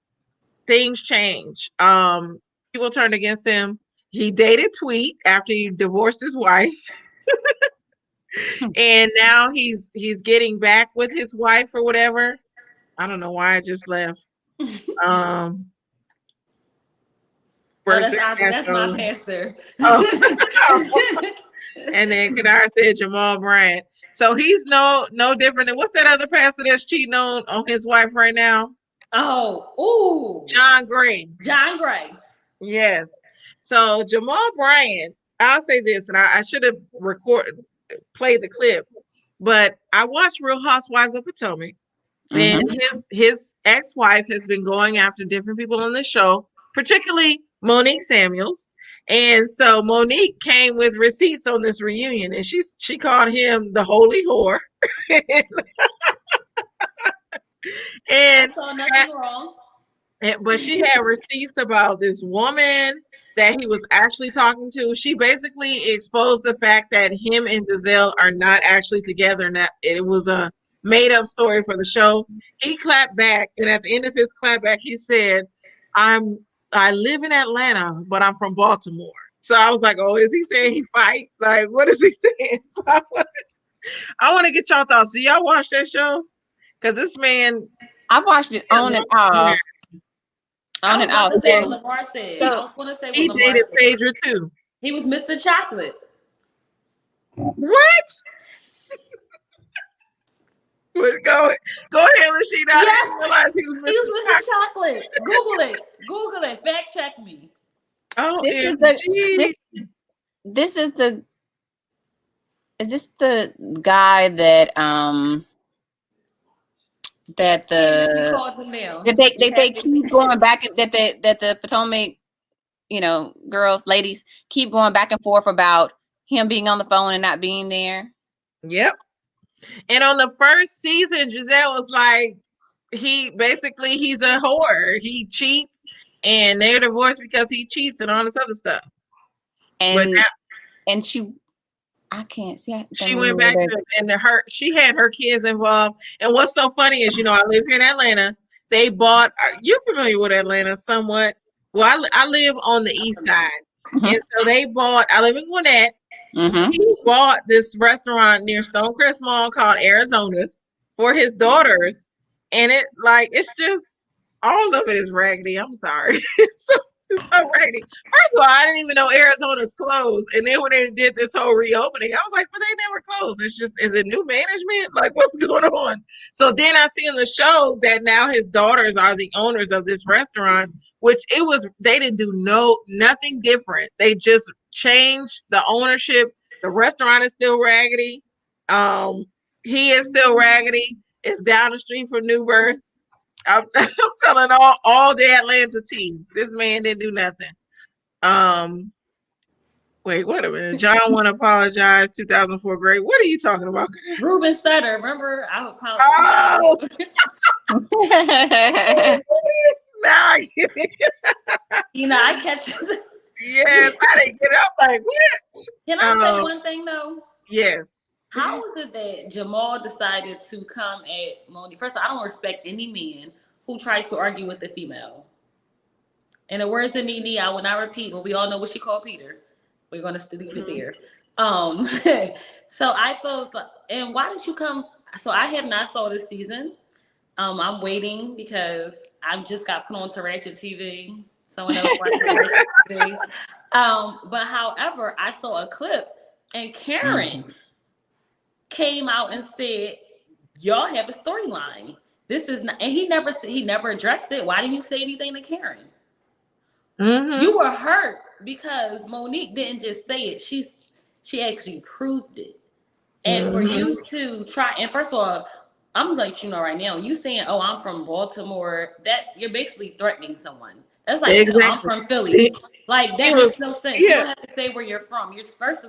changed. People turned against him. He dated Tweet after he divorced his wife, and now he's getting back with his wife or whatever. I don't know why I just left. Oh, that's my pastor. Oh. And then Kadar said Jamal Bryant. So he's no different than what's that other pastor that's cheating on his wife right now? Oh, John Gray. John Gray. Yes. So Jamal Bryant, I'll say this, and I should have played the clip, but I watched Real Housewives of Potomac, and his ex-wife has been going after different people on the show, particularly Monique Samuels. And so Monique came with receipts on this reunion, and she called him the holy whore. I and saw nothing wrong. But she had receipts about this woman that he was actually talking to. She basically exposed the fact that him and Giselle are not actually together, and that it was a made up story for the show. He clapped back, and at the end of his clapback, he said, I live in Atlanta, but I'm from Baltimore." So I was like, "Oh, is he saying he fight? Like, what is he saying?" So I want to get y'all thoughts. Do y'all watch that show? Because this man, I watched it on and off. On and off. Say what Lamar said. I was going to say what he Lamar dated said. Phaedra too. He was Mr. Chocolate. What? Go ahead, Lashida. I didn't realize he was Mr. Chocolate. Google it. Fact check me. Oh, Is this the guy that that they keep going back, that the Potomac, girls, ladies keep going back and forth about him being on the phone and not being there? Yep. And on the first season, Giselle was like, he's a whore. He cheats, and they're divorced because he cheats and all this other stuff. And I can't see. She went back she had her kids involved. And what's so funny is, I live here in Atlanta. They bought. You're familiar with Atlanta somewhat. Well, I live on the east side, and so they bought. I live in Gwinnett. He bought this restaurant near Stonecrest Mall called Arizona's for his daughters, and it's just all of it is raggedy. I'm sorry, it's so raggedy. First of all, I didn't even know Arizona's closed, and then when they did this whole reopening, I was like, "But they never closed. It's just, is it new management? Like, what's going on?" So then I see in the show that now his daughters are the owners of this restaurant, which they didn't do nothing different. They just changed the ownership. The restaurant is still raggedy. He is still raggedy. It's down the street from New Birth. I'm telling all the Atlanta team, this man didn't do nothing. Wait a minute. John want to apologize. 2004 grade. What are you talking about? Ruben Stutter. Remember? I apologize. Oh. Now I get it. I catch it. Yes, I didn't get up like, what? Can I say one thing though? Yes. How is it that Jamal decided to come at Monique? First of all, I don't respect any man who tries to argue with a female. In the words of Nene, I will not repeat, but we all know what she called Peter. We're going to leave it there. So I felt, and why did you come? So I have not saw this season. I'm waiting because I just got put on to Ratchet TV. Someone else watched Ratchet TV. But however, I saw a clip and Karen came out and said, "Y'all have a storyline. This is not," and he never addressed it. Why didn't you say anything to Karen? You were hurt because Monique didn't just say it. She actually proved it. And for you to try, and first of all, I'm gonna let you know right now, you saying, "Oh, I'm from Baltimore," that you're basically threatening someone. That's like, exactly. "I'm from Philly." Like, that makes no sense. You don't have to say where you're from. You're first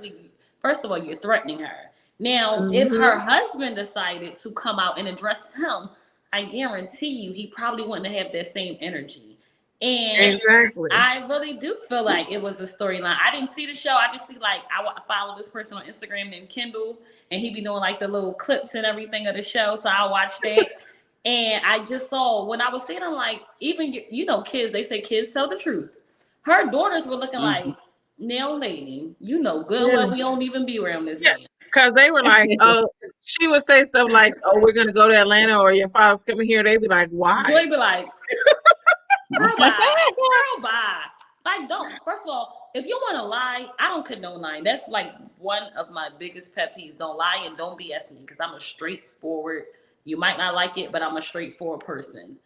of all, you're threatening her. Now, if her husband decided to come out and address him, I guarantee you he probably wouldn't have that same energy. And exactly. I really do feel like it was a storyline. I didn't see the show. I just see, like, I follow this person on Instagram named Kendall, and he be doing like the little clips and everything of the show. So I watched it. And I just saw, when I was seeing, I'm like, even, kids, they say kids tell the truth. Her daughters were looking like, "Now, lady, you know good and well we don't even be around this man." Because they were like, she would say stuff like, "Oh, we're going to go to Atlanta," or "Your father's coming here." They'd be like, "Why?" They'd be like, girl, bye. Like, I don't. First of all, if you want to lie, I don't condone lying. That's like one of my biggest pet peeves. Don't lie and don't BS me because I'm a straightforward. You might not like it, but I'm a straightforward person.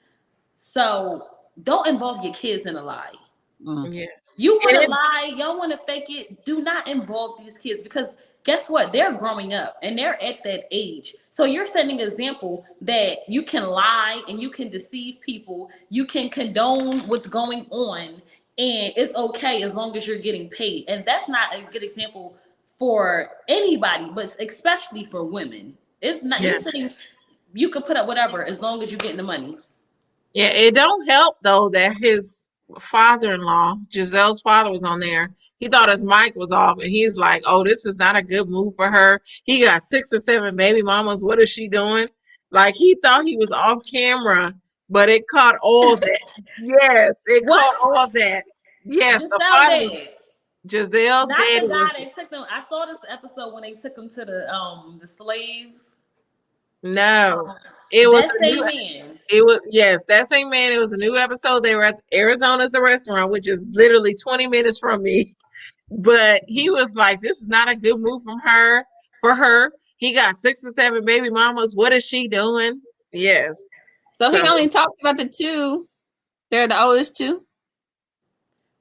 So don't involve your kids in a lie. Yeah. You want And to lie, y'all want to fake it. Do not involve these kids because guess what? They're growing up and they're at that age. So you're setting an example that you can lie and you can deceive people. You can condone what's going on and it's okay as long as you're getting paid. And that's not a good example for anybody, but especially for women. It's not, yeah. you're saying you could put up whatever as long as you're getting the money. Yeah, it don't help though that his father-in-law, Giselle's father, was on there. He thought his mic was off, and he's like, "Oh, this is not a good move for her. He got 6 or 7 baby mamas. What is she doing?" Like he thought he was off camera, but it caught all that. Yes, it What? caught all that. Yes, the Giselle father, dad. Giselle's Not daddy the was guy that took them. I saw this episode when they took him to the slave. no. It was That a new. same man. It was yes, that same man. It was a new episode. They were at Arizona's the restaurant, which is literally 20 minutes from me. But he was like, "This is not a good move from her for her. He got 6 or 7 baby mamas. What is she doing?" Yes. So he So only talks about the two. They're the oldest two.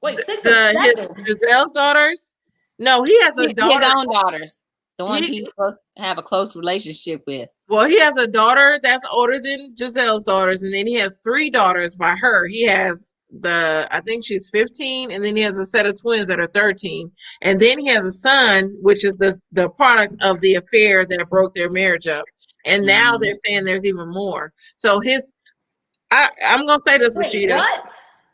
Wait, 6 or 7? his Giselle's daughters. No, he has a His daughter. own daughters, the ones He he's supposed to have a close relationship with. Well, he has a daughter that's older than Giselle's daughters, and then he has 3 daughters by her. He has I think she's 15, and then he has a set of twins that are 13. And then he has a son, which is the product of the affair that broke their marriage up. And now they're saying there's even more. So I'm gonna say this, Wait, Lashida. what?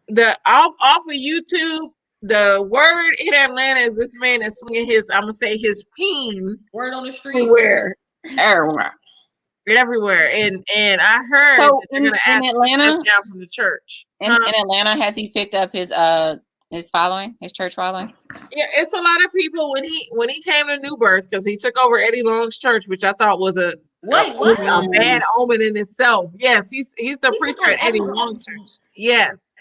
The off of YouTube, the word in Atlanta is this man is swinging I'm gonna say his peen Word on the street. everywhere. Everywhere. Everywhere, and I heard So that they're in gonna ask him to Atlanta, step down from the church. in Atlanta, has he picked up his following, his church following? Yeah, it's a lot of people when he came to New Birth because he took over Eddie Long's church, which I thought was a Wait, what? bad omen in itself. Yes, he's the He took preacher over at Eddie Eddie. Long's church. Yes.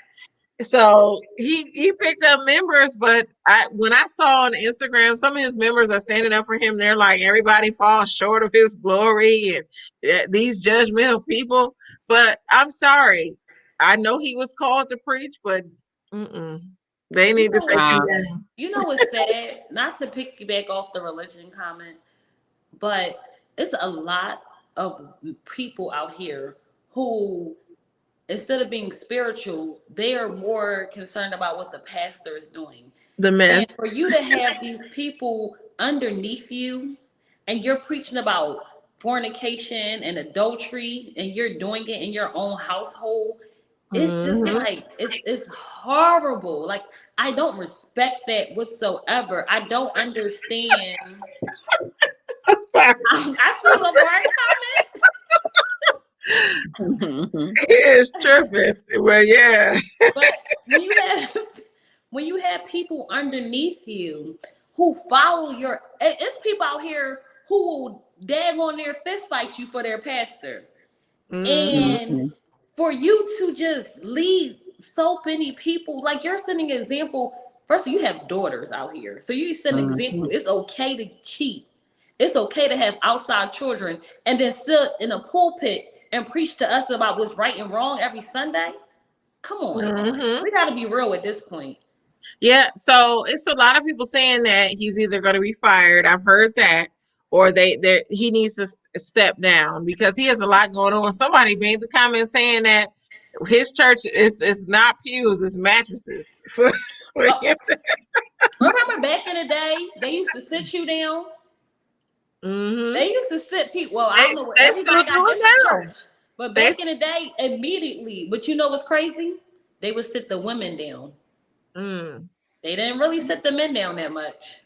So he picked up members, but when I saw on Instagram, some of his members are standing up for him. They're like, everybody falls short of his glory, and these judgmental people. But I'm sorry, I know he was called to preach, but they need to take him down. You know what's sad? Not to piggyback off the religion comment, but it's a lot of people out here who, instead of being spiritual, they are more concerned about what the pastor is doing. The And mess. for you to have these people underneath you and you're preaching about fornication and adultery and you're doing it in your own household, it's just like it's horrible. Like I don't respect that whatsoever. I don't understand. Sorry. I see Lamar comment. It's tripping. Well, yeah. But when you have people underneath you who follow it's people out here who dag on their fist fight you for their pastor. And for you to just lead so many people, like you're setting an example. First, you have daughters out here, so you set an example. It's okay to cheat. It's okay to have outside children, and then sit in a pulpit and preach to us about what's right and wrong every Sunday. Come on, we got to be real at this point. Yeah, so it's a lot of people saying that he's either going to be fired. I've heard that, or he needs to step down because he has a lot going on. Somebody made the comment saying that his church is not pews, it's mattresses. Remember back in the day, they used to sit you down. They used to sit people. Well, I don't know what everybody got different church, but back in the day, immediately. But you know what's crazy? They would sit the women down. They didn't really sit the men down that much.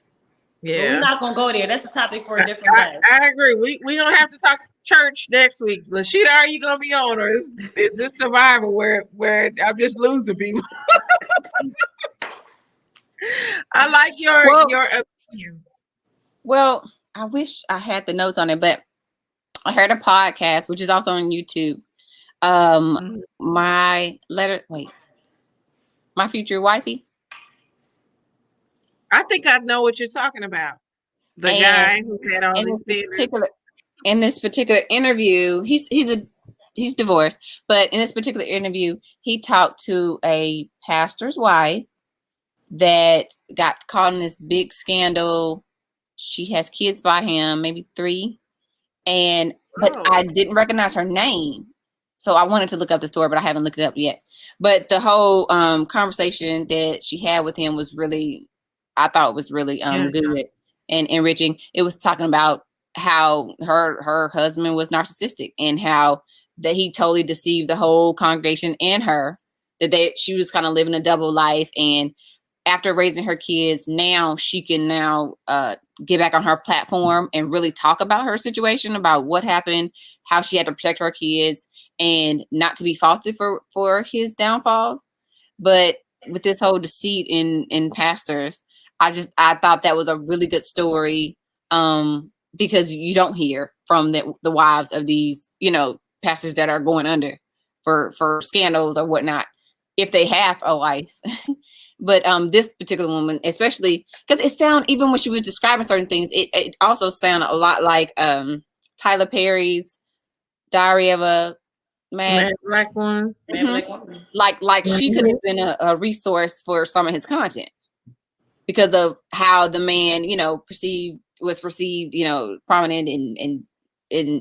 Yeah, but we're not gonna go there. That's a topic for a different day. I agree. We gonna have to talk church next week. Lashida, are you gonna be on, or is this Survivor where I'm just losing people? I like your opinions. Well, I wish I had the notes on it, but I heard a podcast, which is also on YouTube. My future wifey. I think I know what you're talking about. The And guy who had all in these this standards. particular in this particular interview, he's divorced, but in this particular interview, he talked to a pastor's wife that got caught in this big scandal. She has kids by him, maybe 3, but Oh, I didn't recognize her name. So I wanted to look up the story, but I haven't looked it up yet. But the whole conversation that she had with him was really, I thought was really interesting. good and enriching. It was talking about how her husband was narcissistic and how that he totally deceived the whole congregation and her, that she was kind of living a double life. And after raising her kids, now she can get back on her platform and really talk about her situation, about what happened, how she had to protect her kids, and not to be faulted for his downfalls. But with this whole deceit in pastors, I thought that was a really good story, because you don't hear from the wives of these pastors that are going under for scandals or whatnot, if they have a wife. But this particular woman, especially because it sounded, even when she was describing certain things, it also sounded a lot like Tyler Perry's Diary of a Mad. Mad Black Woman. Mad Mhm. Black Woman. Like she could Mhm. have been a resource for some of his content, because of how the man, was perceived, prominent, and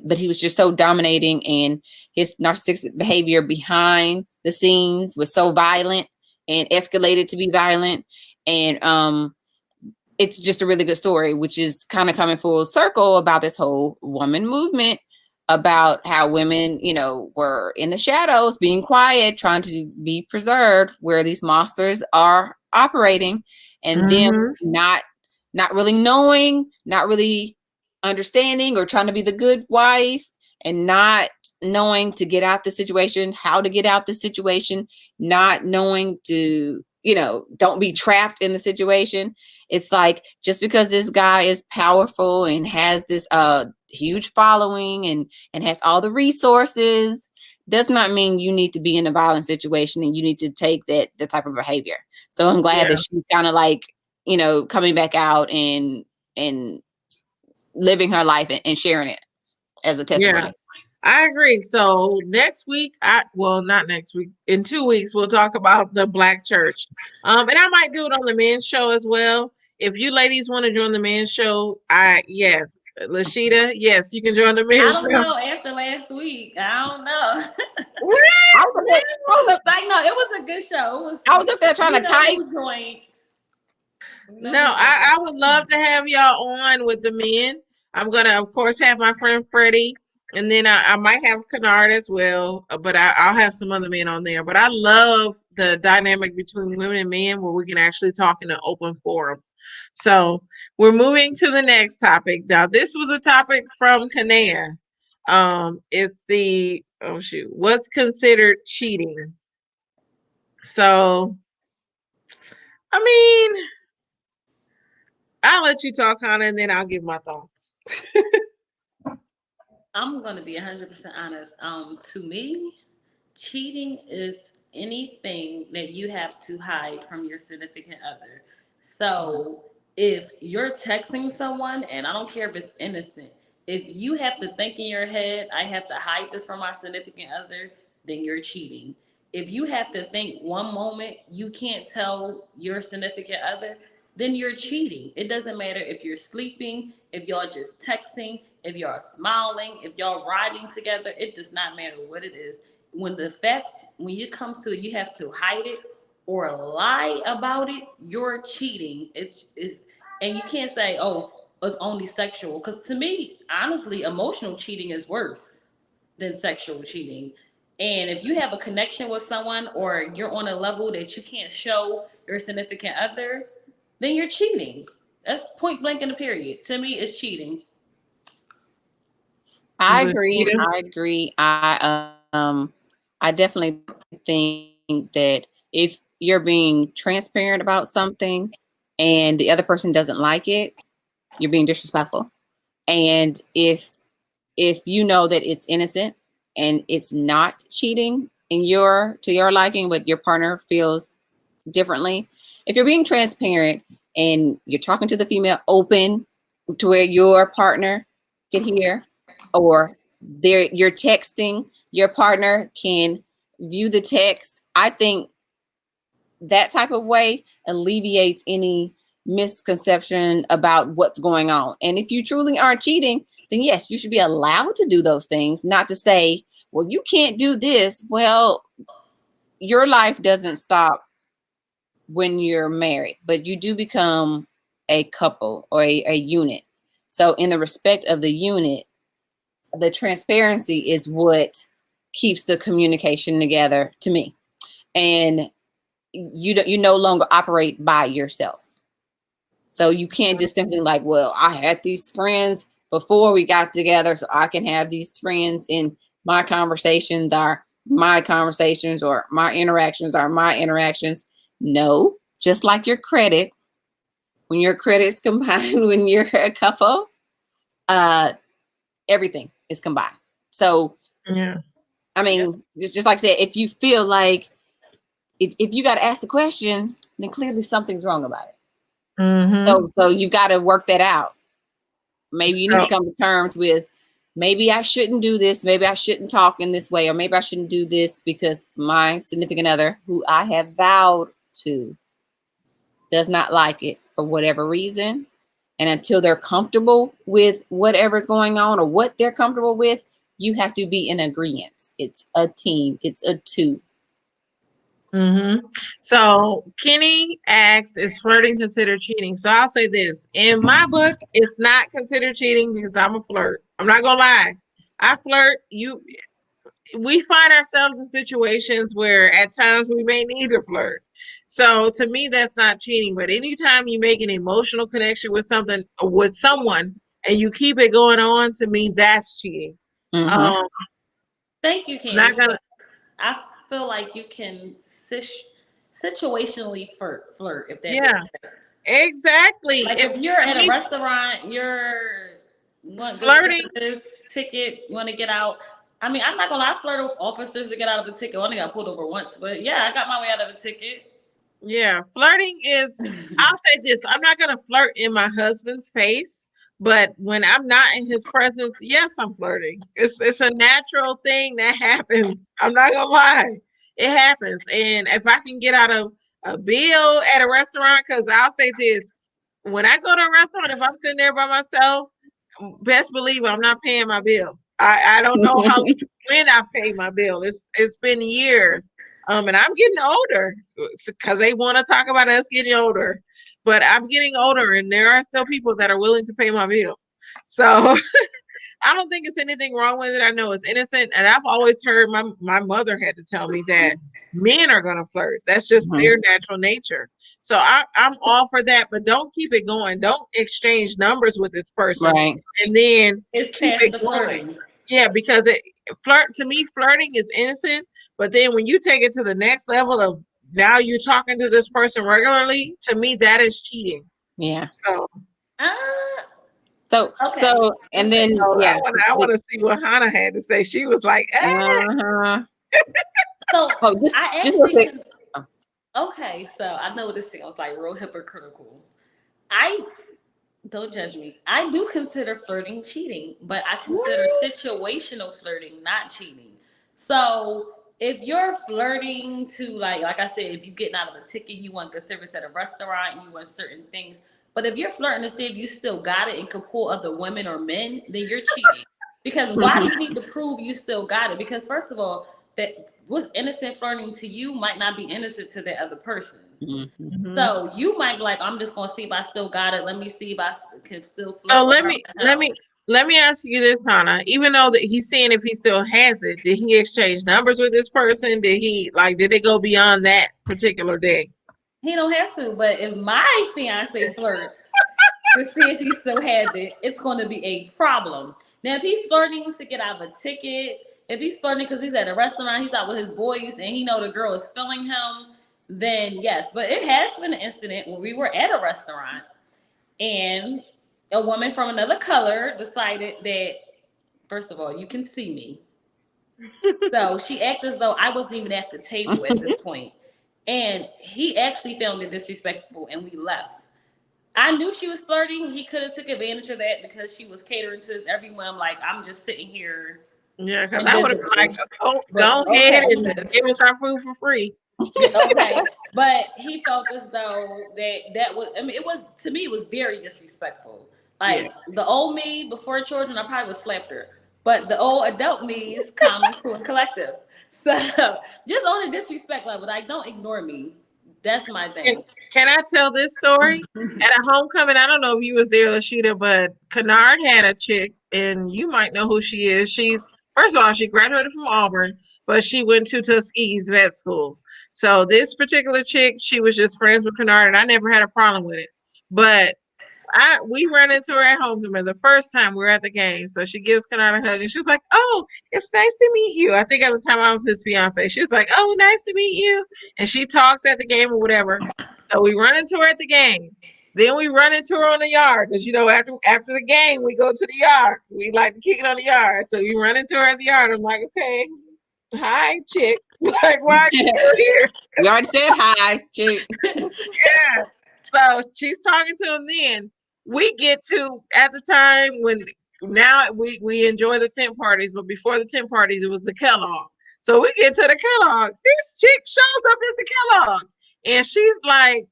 but he was just so dominating, and his narcissistic behavior behind the scenes was so violent and escalated to be violent. And it's just a really good story, which is kind of coming full circle about this whole woman movement, about how women, were in the shadows, being quiet, trying to be preserved, where these monsters are operating, and them Mhm. not really knowing, not really understanding, or trying to be the good wife, and not knowing to get out the situation, how to get out the situation, not knowing to, don't be trapped in the situation. It's like, just because this guy is powerful and has this huge following and has all the resources, does not mean you need to be in a violent situation and you need to take the type of behavior. So I'm glad Yeah. that she's kind of like, coming back out and living her life and sharing it as a Yeah. testimony. I agree. So next week, not next week. In 2 weeks, we'll talk about the Black church. And I might do it on the men's show as well. If you ladies want to join the men's show, yes, Lashida, yes, you can join the I men's don't show. know. After last week, I don't know. What? I was up there, I was up, Like, no, it was a good show. It was. I was up there trying We to know type. who joined. We know No, who joined. I would love to have y'all on with the men. I'm gonna, of course, have my friend Freddie, and then I might have Kennard as well. But I'll have some other men on there. But I love the dynamic between women and men, where we can actually talk in an open forum. So we're moving to the next topic. Now, this was a topic from Kanea. It's the, oh shoot, what's considered cheating? So, I mean, I'll let you talk, Hannah, and then I'll give my thoughts. I'm gonna be 100% honest. To me, cheating is anything that you have to hide from your significant other. So if you're texting someone, and I don't care if it's innocent, if you have to think in your head, I have to hide this from my significant other, then you're cheating. If you have to think one moment you can't tell your significant other, then you're cheating. It doesn't matter if you're sleeping, if y'all just texting, if y'all smiling, if y'all riding together, it does not matter what it is. When it comes to it, you have to hide it or lie about it, you're cheating. And you can't say, oh, it's only sexual. Because to me, honestly, emotional cheating is worse than sexual cheating. And if you have a connection with someone, or you're on a level that you can't show your significant other, then you're cheating. That's point blank in the period. To me, it's cheating. I agree. Lashida? I agree. I definitely think that if you're being transparent about something and the other person doesn't like it, you're being disrespectful. And if you know that it's innocent and it's not cheating to your liking, but your partner feels differently, if you're being transparent, and you're talking to the female open to where your partner can hear, or you're texting, your partner can view the text. I think that type of way alleviates any misconception about what's going on. And if you truly aren't cheating, then yes, you should be allowed to do those things, not to say, well, you can't do this. Well, your life doesn't stop when you're married, but you do become a couple or a unit. So in the respect of the unit, the transparency is what keeps the communication together to me. And you no longer operate by yourself. So you can't just simply like, well, I had these friends before we got together, so I can have these friends in my conversations are my conversations, or my interactions are my interactions. No, just like your credit, when your credit's combined, when you're a couple, everything is combined. So, Yeah. I mean, it's just like I said, if you feel like if you got to ask the question, then clearly something's wrong about it. So you've got to work that out. Maybe you need to come to terms with, maybe I shouldn't do this. Maybe I shouldn't talk in this way, or maybe I shouldn't do this because my significant other, who I have vowed to, does not like it for whatever reason. And until they're comfortable with whatever's going on or what they're comfortable with, you have to be in agreement. It's a team. It's a two. So Kenny asked, is flirting considered cheating? So I'll say this. In my book, it's not considered cheating because I'm a flirt. I'm not gonna lie. I flirt. We find ourselves in situations where at times we may need to flirt. So to me, that's not cheating. But anytime you make an emotional connection with something or with someone and you keep it going on, to me, that's cheating. Thank you, Candace. I feel like you can situationally flirt, if that makes sense. Exactly. Like if you're at a restaurant, you're flirting this ticket, you want to get out. I mean, I'm not gonna lie, I flirted with officers to get out of the ticket. I only got pulled over once, but yeah, I got my way out of the ticket. Yeah, flirting is, I'll say this, I'm not gonna flirt in my husband's face, but when I'm not in his presence, yes, I'm flirting. It's a natural thing that happens. I'm not gonna lie. It happens. And if I can get out of a bill at a restaurant, because I'll say this, when I go to a restaurant, if I'm sitting there by myself, best believe I'm not paying my bill. I don't know when I pay my bill. It's been years. And I'm getting older because they want to talk about us getting older. But I'm getting older, and there are still people that are willing to pay my bill. So I don't think it's anything wrong with it. I know it's innocent, and I've always heard my mother had to tell me that men are gonna flirt. That's just their natural nature. So I'm all for that, but don't keep it going. Don't exchange numbers with this person, right? And then it's keep past it the going. flirting. Yeah, because to me, flirting is innocent, but then when you take it to the next level of now you're talking to this person regularly, to me that is cheating. Yeah. So. Okay. So, and then yeah, I want to see what Hannah had to say. She was like, So I actually okay. So I know this thing was like real hypocritical. I don't judge me. I do consider flirting cheating, but I consider situational flirting not cheating. So if you're flirting to like I said, if you're getting out of a ticket, you want good service at a restaurant, you want certain things. But if you're flirting to see if you still got it and can pull other women or men, then you're cheating. Because why do you need to prove you still got it? Because first of all, that what's innocent flirting to you might not be innocent to the other person. So you might be like, I'm just gonna see if I still got it. Let me see if I can still flirt. So let me ask you this, Hannah. Even though that he's seeing if he still has it, did he exchange numbers with this person? Did they go beyond that particular day? He don't have to, but if my fiance flirts to see if he still had it, it's going to be a problem. Now, if he's flirting to get out of a ticket, if he's flirting because he's at a restaurant, he's out with his boys, and he know the girl is feeling him, then yes. But it has been an incident when we were at a restaurant, and a woman from another color decided that, first of all, you can see me. So she acted as though I wasn't even at the table at this point. And he actually found it disrespectful, and we left. I knew she was flirting. He could have took advantage of that because she was catering to his every whim. Like, I'm just sitting here Yeah, because I would have been like, invisible. oh, But go ahead okay, and sis. give us our food for free. Okay, but he felt as though that was. I mean, it was, to me, it was very disrespectful. Yeah. Like, the old me before children, I probably would have slapped her. But the old adult me is calm and cool and collective. So just on a disrespect level, like, don't ignore me. That's my Can, thing. can I tell this story? At a homecoming, I don't know if you was there, Lashita, but Kennard had a chick, and you might know who she is. She's, first of all, she graduated from Auburn, but she went to Tuskegee's vet school. So this particular chick, she was just friends with Kennard, and I never had a problem with it. But we ran into her at homecoming the first time we were at the game. So she gives Kennard a hug, and she's like, "Oh, it's nice to meet you." I think at the time I was his fiance. She was like, "Oh, nice to meet you," and she talks at the game or whatever. So we run into her at the game. Then we run into her on the yard because after the game we go to the yard. We like to kick it on the yard. So we run into her at the yard. I'm like, "Okay, hi, chick. Like, why are you still here?" We already said hi, chick. Yeah. So she's talking to him then. We get to at the time when now we enjoy the tent parties, but before the tent parties it was the Kellogg. So we get to the Kellogg. This chick shows up at the Kellogg. And she's like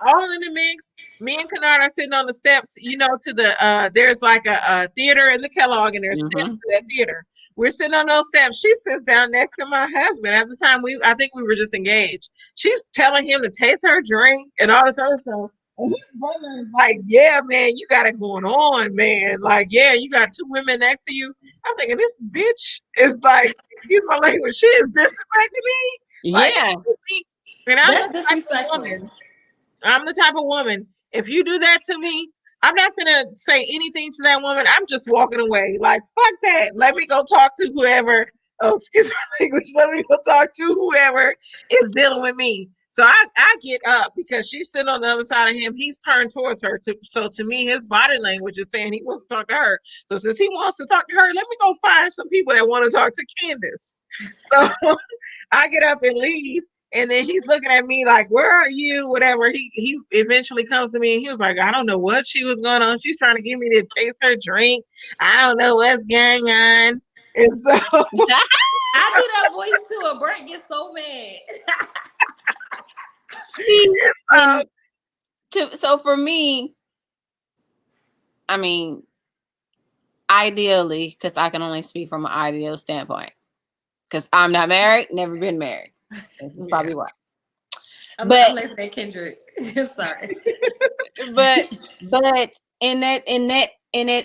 all in the mix. Me and Kennard are sitting on the steps, to the there's like a theater in the Kellogg and there's steps Mm-hmm. to that theater. We're sitting on those steps. She sits down next to my husband. At the time I think we were just engaged. She's telling him to taste her drink and all this other stuff. And his brother is like, "Yeah, man, you got it going on, man. Like, yeah, you got two women next to you." I'm thinking, this bitch is like, excuse my language, she is disrespecting me. Like, Yeah. and I'm That's the type of disrespectful. woman. I'm the type of woman. If you do that to me, I'm not gonna say anything to that woman. I'm just walking away. Like, fuck that. Let me go talk to whoever. Oh, excuse my language. Let me go talk to whoever is dealing with me. So I get up because she's sitting on the other side of him. He's turned towards her. So to me, his body language is saying he wants to talk to her. So since he wants to talk to her, let me go find some people that want to talk to Candace. So I get up and leave. And then he's looking at me like, "Where are you?" Whatever. He eventually comes to me and he was like, "I don't know what she was going on. She's trying to get me to taste her drink. I don't know what's going on." And so I do that voice too, and Brent gets so mad. So for me, I mean, ideally, because I can only speak from an ideal standpoint, because I'm not married, never been married. This is probably why. I'm laughing at Kendrick. I'm sorry. but in that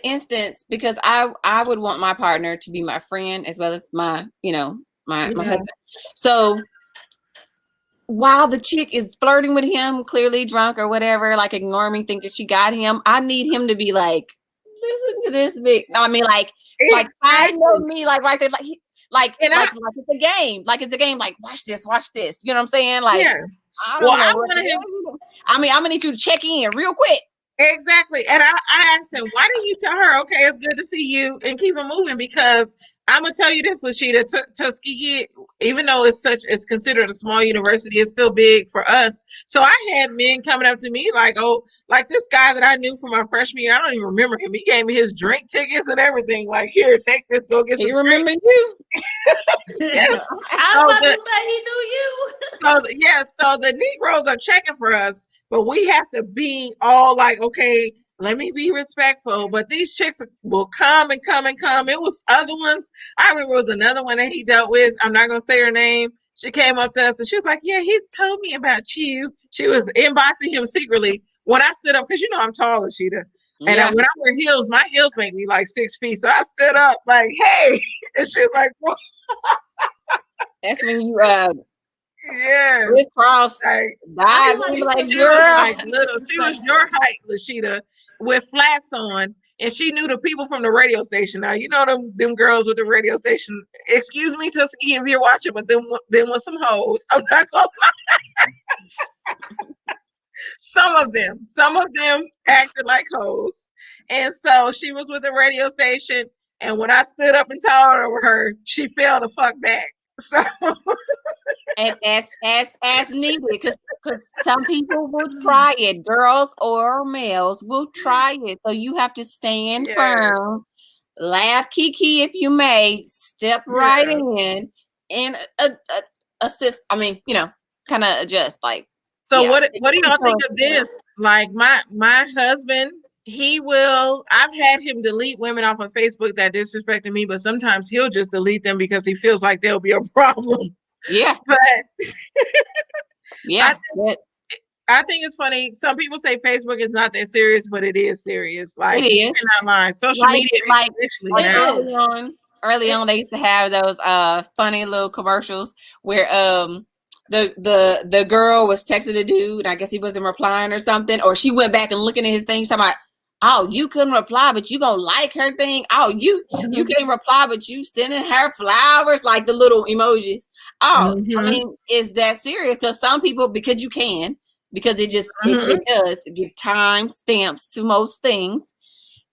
instance, because I would want my partner to be my friend as well as my my husband. So while the chick is flirting with him, clearly drunk or whatever, like ignoring me, thinking she got him, I need him to be like, "Listen to this big." No, I mean, like I know me, like right there, like it's a game, like watch this, you know what I'm saying? Like, yeah. I don't know. I mean, I'm gonna need you to check in real quick. Exactly. And I asked him, "Why didn't you tell her, okay, it's good to see you," and keep it moving? Because I'm gonna tell you this, Lashita, Tuskegee, even though it's considered a small university, it's still big for us. So I had men coming up to me like, "Oh, like this guy that I knew from my freshman year, I don't even remember him. He gave me his drink tickets and everything. Like, here, take this, go get some." He remember you? Yeah. I was about to say he knew you. So the Negroes are checking for us, but we have to be all like, "Okay, let me be respectful." But these chicks will come and come and come. It was other ones. I remember it was another one that he dealt with. I'm not gonna say her name. She came up to us and she was like, "Yeah, he's told me about you." She was inboxing him secretly. When I stood up, because I'm tall, Ashita. And when I wear heels, my heels make me like 6 feet. So I stood up like, "Hey," and she was like, "What?" That's when you Yeah. crisscross Like, dive like, girl. like little. She was your height, Lashita, with flats on, and she knew the people from the radio station. Now you know them girls with the radio station. Excuse me, Tuskegee, if you're watching, but them was some hoes. I'm not gonna lie. Some of them acted like hoes, and so she was with the radio station. And when I stood up and towered over her, she fell the fuck back. So. And as needed, because because some people will try it. Girls or males will try it. So you have to stand Yes. firm, laugh, kiki if you may, step right Yeah. in and assist. I mean, kind of adjust. Like, So yeah, what do y'all think control. of this? Like my husband, I've had him delete women off of Facebook that disrespected me, but sometimes he'll just delete them because he feels like there'll be a problem. Yeah, But I yeah. But I think it's funny. Some people say Facebook is not that serious, but it is serious. it Like you is. cannot lie. Social Like media, like especially like It now. is. early on they used to have those funny little commercials where the girl was texting the dude, I guess he wasn't replying or something, or she went back and looking at his thing, she's talking about, oh, you couldn't reply but you gonna like her thing, oh, you can't reply but you sending her flowers, like the little emojis. Oh, I Mm-hmm. mean, is that serious? Because some people, because it just Mm-hmm. it does give time stamps to most things.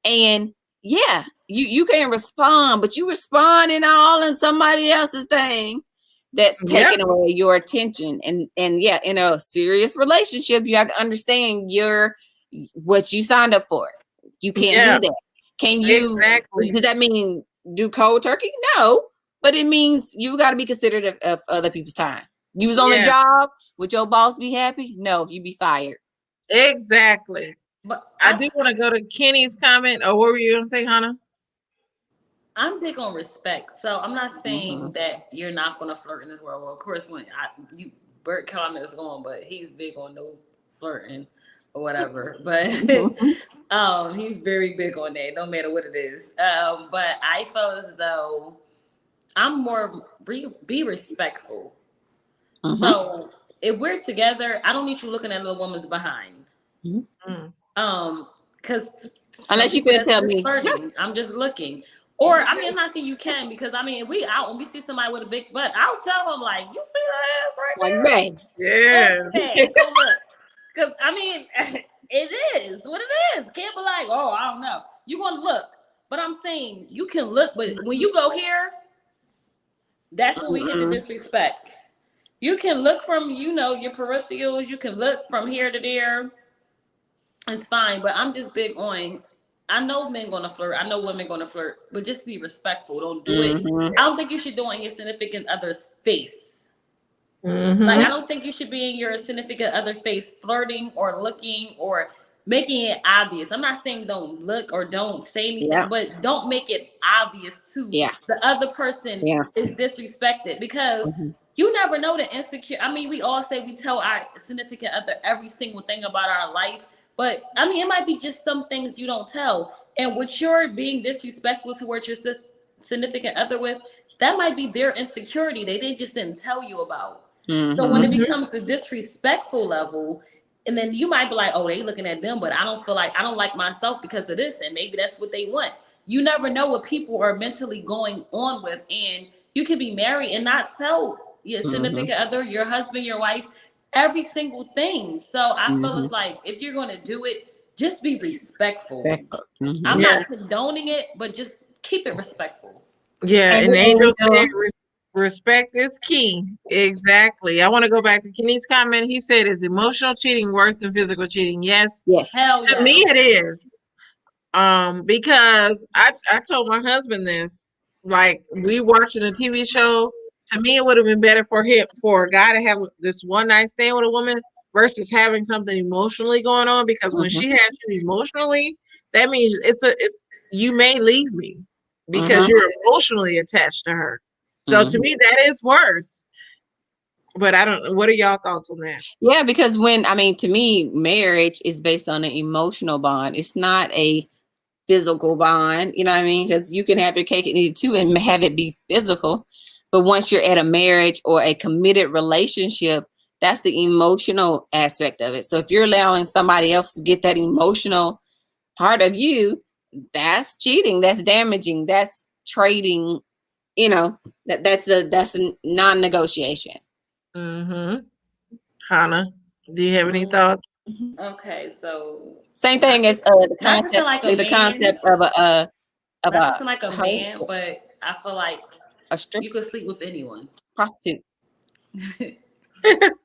And yeah, you can respond, but you responding all in somebody else's thing that's Yep. taking away your attention. And yeah, in a serious relationship, you have to understand what you signed up for. You can't Yeah. do that. Exactly. Does that mean do cold turkey? No, but it means you got to be considerate of other people's time. You was on the Yeah. job, would your boss be happy? No, you be fired. Exactly. But I do want to go to Kenny's comment. Or what were you gonna say, Hannah? I'm big on respect. So I'm not saying Mhm. that you're not going to flirt in this world. Well, of course, Bert comment is going, but he's big on no flirting or whatever. But Mhm. he's very big on that, no matter what it is. But I feel as though I'm more be respectful. Mhm. So if we're together, I don't need you looking at another woman's behind. Mm. Because some Unless you people could that's tell just me, flirting. I'm just looking. Or I mean, I'm not saying you can, because I mean, if we out and we see somebody with a big butt, I'll tell them like, "You see her ass right like, there? man, Yeah. Listen, go look." Because I mean, it is what it is. Can't be like, "Oh, I don't know." You gonna look, but I'm saying you can look, but when you go here, that's when we hit the mm-mm. disrespect. You can look from, your peripherals. You can look from here to there. It's fine, but I'm just big on. I know men gonna flirt. I know women gonna flirt, but just be respectful. Don't do it. Mhm. I don't think you should do it in your significant other's face. Like, I Mm-hmm. don't think you should be in your significant other face flirting or looking or making it obvious. I'm not saying don't look or don't say anything, Yeah, but don't make it obvious to yeah, the other person yeah. is disrespected, because Mhm. you never know the insecure. I mean, we all say we tell our significant other every single thing about our life, but I mean, it might be just some things you don't tell. And what you're being disrespectful towards your significant other with, that might be their insecurity they just didn't tell you about. So when Mhm. it Mm-hmm. becomes the disrespectful level, and then you might be like, oh, they looking at them, but I don't feel like, I don't like myself because of this, and maybe that's what they want. You never know what people are mentally going on with, and you could be married and not tell your Mhm. significant other, your husband, your wife, every single thing. So I feel Mhm. it's like, if you're going to do it, just be respectful. I'm Mhm. Yeah. not condoning it, but just keep it respectful. Yeah. And And Angel said Angel, respect is key. Exactly. I want to go back to Kenny's comment. He said, "Is emotional cheating worse than physical cheating?" Yes. yes. Hell To me, yes. it is. Because I told my husband this, like we watching a TV show. To me, it would have been better for a guy to have this one night stand with a woman versus having something emotionally going on. Because when Mhm. she has you emotionally, that means it's you may leave me because Mhm. you're emotionally attached to her. So to Mhm. me, that is worse. But I don't. What are y'all thoughts on that? Yeah, because to me, marriage is based on an emotional bond. It's not a physical bond. You know what I mean? Because you can have your cake and eat it too and have it be physical. But once you're at a marriage or a committed relationship, that's the emotional aspect of it. So if you're allowing somebody else to get that emotional part of you, that's cheating. That's damaging. That's trading. That's a non-negotiation. Mm-hmm. Hannah, do you have any Um, thoughts? okay, so Same not thing to, as the not to sound concept, like a like the man, concept of not to sound like a how man, but I feel like a strip you could sleep with anyone. prostitute.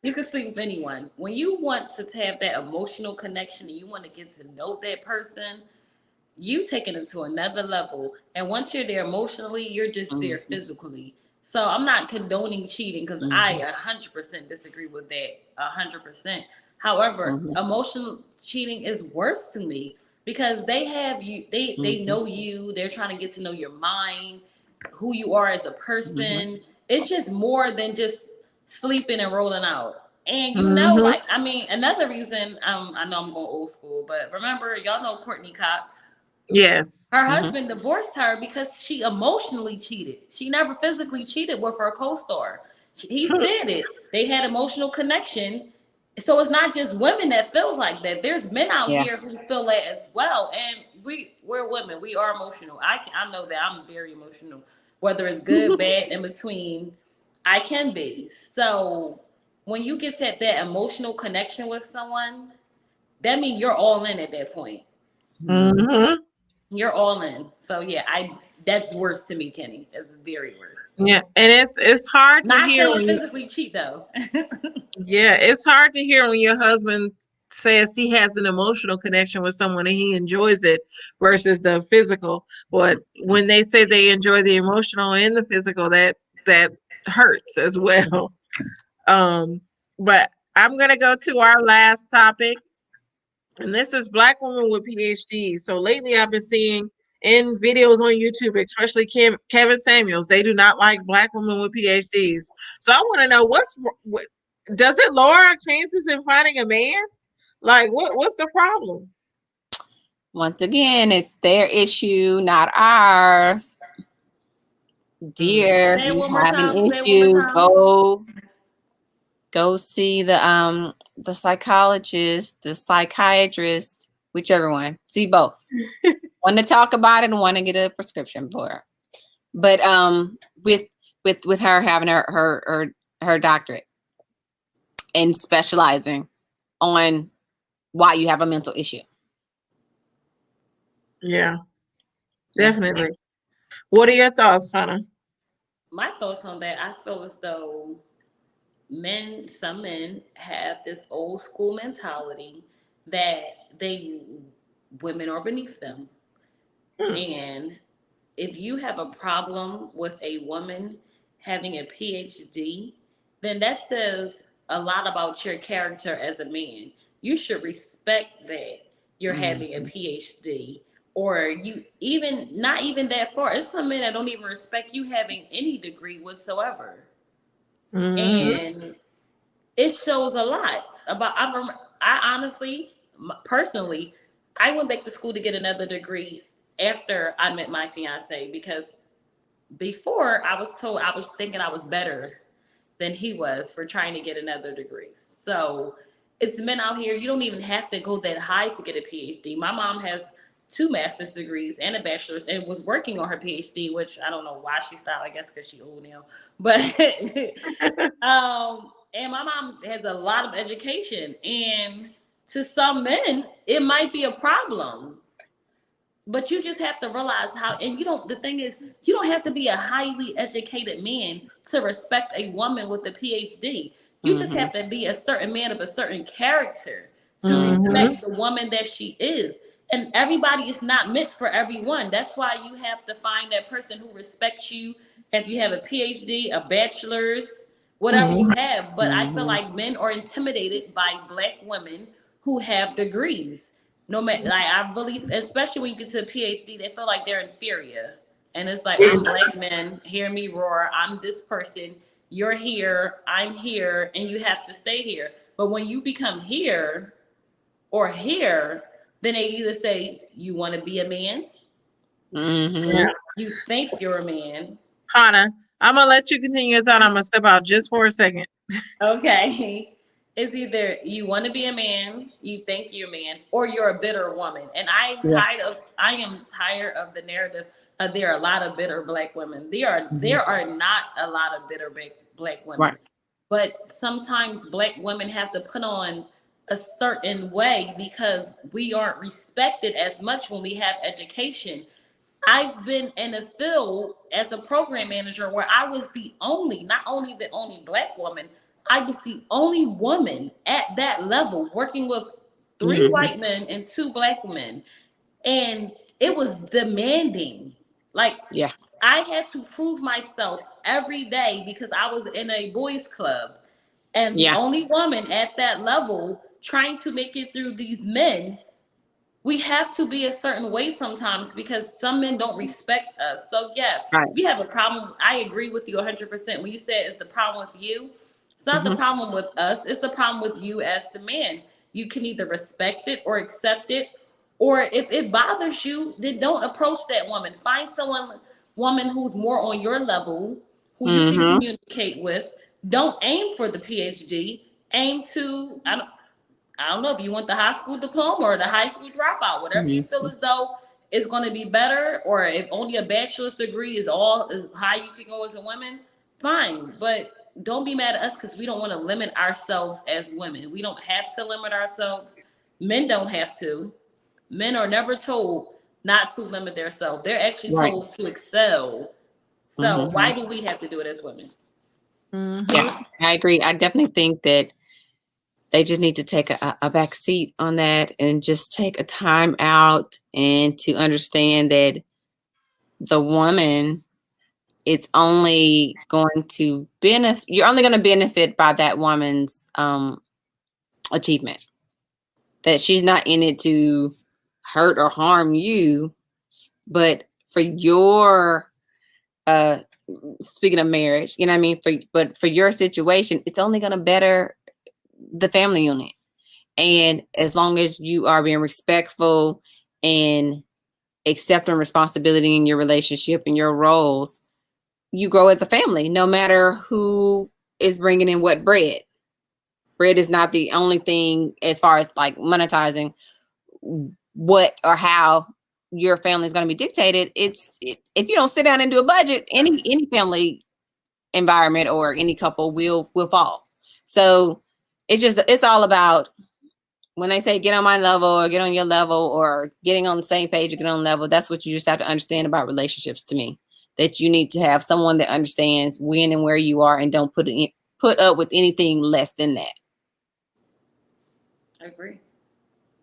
You can sleep with anyone. When you want to have that emotional connection and you want to get to know that person, you take it into another level. And once you're there emotionally, you're just there Mhm. physically. So I'm not condoning cheating because I Mhm. 100% disagree with that. 100%. However, Mhm. emotional cheating is worse to me because they have you. They Mhm. know you. They're trying to get to know your mind, who you are as a Mhm. person. It's just more than just sleeping and rolling out. And you know, Mm-hmm. like I mean, another reason. I know I'm going old school, but remember, y'all know Courtney Cox. Yes. Her Mhm. husband divorced her because she emotionally cheated. She never physically cheated with her co-star. He said it. They had emotional connection. So it's not just women that feels like that. There's men out Yeah. here who feel that as well. And we're women. We are emotional. I know that I'm very emotional. Whether it's good, bad, in between, I can be. So when you get to that emotional connection with someone, that means you're all in at that point. Mhm. Mm-hmm. You're all in. So yeah, I that's worse to me, Kenny. It's very worse. Yeah, and it's hard to Not hear saying when you. physically cheat though. Yeah, it's hard to hear when your husband says he has an emotional connection with someone and he enjoys it versus the physical. But when they say they enjoy the emotional and the physical, that hurts as well. Um, but I'm gonna go to our last topic, and this is Black women with PhDs. So lately, I've been seeing in videos on YouTube, especially Kevin Samuels, they do not like Black women with PhDs. So I want to know what does it lower our chances in finding a man? Like, what's the problem? Once again, it's their issue, not ours. Mm. Dear, Say it you one more have an time. Say it one more issue, time. go see the psychologist, the psychiatrist, whichever one. See both. One to talk about it and one to get a prescription for it. But with with her having her doctorate and specializing on why you have a mental issue. Yeah, Yeah. definitely. What are your thoughts, Hannah? My thoughts on that, I feel as though some men have this old school mentality that they women are beneath them. Hmm. And if you have a problem with a woman having a PhD, then that says a lot about your character as a man. You should respect that you're having a Mm-hmm. PhD, or you even not even that far. It's some men that don't even respect you having any degree whatsoever. Mm-hmm. And it shows a lot about I honestly personally I went back to school to get another degree after I met my fiance because before I was told I was thinking I was better than he was for trying to get another degree. So it's men out here, you don't even have to go that high to get a PhD. My mom has two master's degrees and a bachelor's and was working on her PhD, which I don't know why she stopped. I guess because she old now. But and my mom has a lot of education. And to some men, it might be a problem, but you just have to realize how, and you don't, the thing is, you don't have to be a highly educated man to respect a woman with a PhD. You just Mm-hmm. have to be a certain man of a certain character to Mm-hmm. respect the woman that she is. And everybody is not meant for everyone. That's why you have to find that person who respects you. If you have a PhD, a bachelor's, whatever you Mm-hmm. have. But I feel Mm-hmm. like men are intimidated by black women who have degrees. No matter, like I really, especially when you get to a PhD, they feel like they're inferior, and it's like I'm black men. Hear me roar. I'm this person. You're here. I'm here, and you have to stay here. But when you become here or here, then they either say you want to be a man, Yeah. Mm-hmm. you think you're a man. Hannah, I'm gonna let you continue your thought. I'm gonna step out just for a second. Okay. It's either you want to be a man, you think you're a man, or you're a bitter woman. And Yeah. I am tired of the narrative there are a lot of bitter black women. Mm-hmm. There are not a lot of bitter black Right. women. But sometimes black women have to put on a certain way because we aren't respected as much when we have education. I've been in a field as a program manager where I was the only, not only the only black woman, I was the only woman at that level working with 3 Mhm. white men and 2 black men. And it was demanding. Like, Yeah. I had to prove myself every day because I was in a boys club and the Yeah. only woman at that level trying to make it through these men. We have to be a certain way sometimes because some men don't respect us. So yeah, Right. we have a problem. I agree with you 100%. When you said it's the problem with you, it's not the Mhm. problem with us. It's the problem with you as the man. You can either respect it or accept it, or if it bothers you, then don't approach that woman. Find someone, woman who's more on your level, who you can Mhm. communicate with. Don't aim for the PhD. Aim to I don't know if you want the high school diploma or the high school dropout, whatever you feel Mhm. as though is going to be better, or if only a bachelor's degree is all is high you can go as a woman, fine. But don't be mad at us because we don't want to limit ourselves as women. We don't have to limit ourselves. Men don't have to. Men are never told not to limit themselves. They're actually Right. told to excel. So Mhm. why do we have to do it as women? Yeah, Mm-hmm. I agree. I definitely think that they just need to take a back seat on that and just take a time out and to understand that the woman, it's only going to benefit, you're only going to benefit by that woman's achievement. That she's not in it to hurt or harm you, but for your uh speaking of marriage, you know what I mean? But for your situation, it's only gonna better the family unit. And as long as you are being respectful and accepting responsibility in your relationship and your roles, you grow as a family, no matter who is bringing in what bread. Bread is not the only thing as far as like monetizing what or how your family is going to be dictated. If you don't sit down and do a budget, any family environment or any couple will fall. So it's all about when they say get on my level or get on your level or getting on the same page or get on level. That's what you just have to understand about relationships. To me, that you need to have someone that understands when and where you are and don't put up with anything less than that. I agree.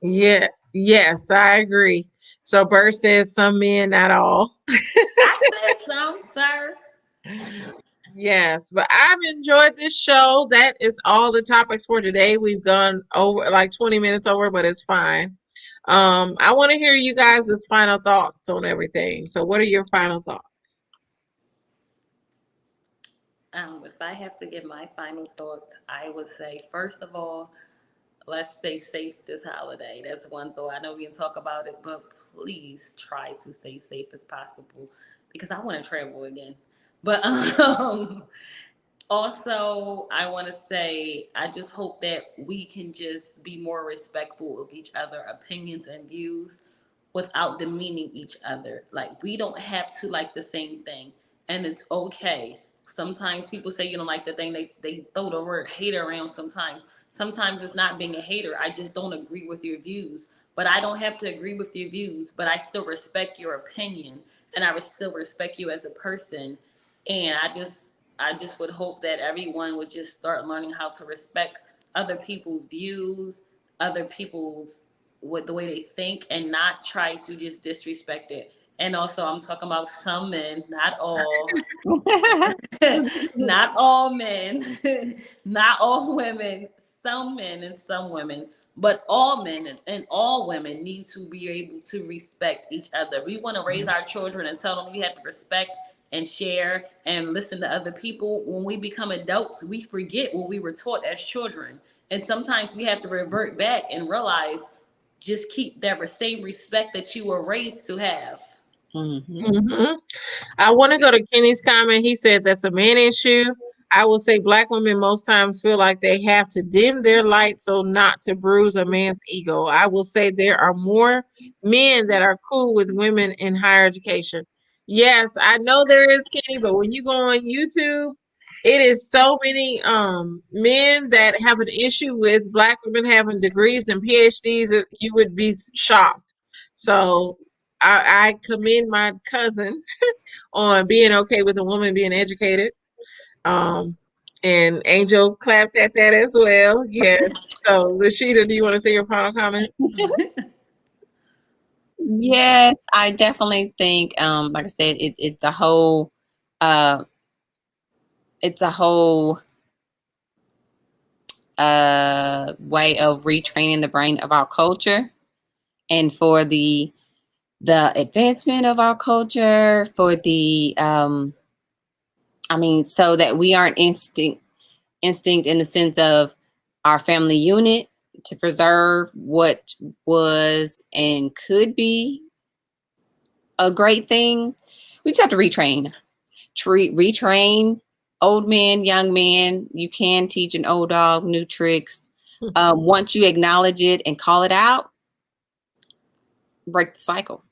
Yeah. Yes, I agree. So Bert says some men, not all. I said some, sir. Yes, but I've enjoyed this show. That is all the topics for today. We've gone over like 20 minutes over, but it's fine. I want to hear you guys' final thoughts on everything. So what are your final thoughts? If I have to give my final thoughts, I would say, first of all, let's stay safe this holiday. That's one thought. I know we can talk about it, but please try to stay safe as possible because I want to travel again. But also, I want to say, I just hope that we can just be more respectful of each other' opinions and views without demeaning each other. Like, we don't have to like the same thing, and it's okay. Sometimes people say you don't like the thing, they throw the word hater around sometimes. Sometimes it's not being a hater. I just don't agree with your views. But I don't have to agree with your views, but I still respect your opinion and I still respect you as a person. And I just would hope that everyone would just start learning how to respect other people's views, other people's with the way they think, and not try to just disrespect it. And also, I'm talking about some men, not all, not all men, not all women, some men and some women, but all men and all women need to be able to respect each other. We want to raise our children and tell them you have to respect and share and listen to other people. When we become adults, we forget what we were taught as children. And sometimes we have to revert back and realize just keep that same respect that you were raised to have. Mhm. Hmm. I want to go to Kenny's comment. He said that's a man issue. I will say black women most times feel like they have to dim their light so not to bruise a man's ego. I will say there are more men that are cool with women in higher education. Yes, I know there is, Kenny, but when you go on YouTube, it is so many men that have an issue with black women having degrees and PhDs that you would be shocked. So I commend my cousin on being okay with a woman being educated. Um, And Angel clapped at that as well. Yes. So, Lashita, do you want to say your final comment? Yes, I definitely think, like I said, uh, it's a whole way of retraining the brain of our culture, and for the advancement of our culture, for the so that we aren't instinct in the sense of our family unit, to preserve what was and could be a great thing. We just have to retrain old men, young men. You can teach an old dog new tricks. Once you acknowledge it and call it out, break the cycle.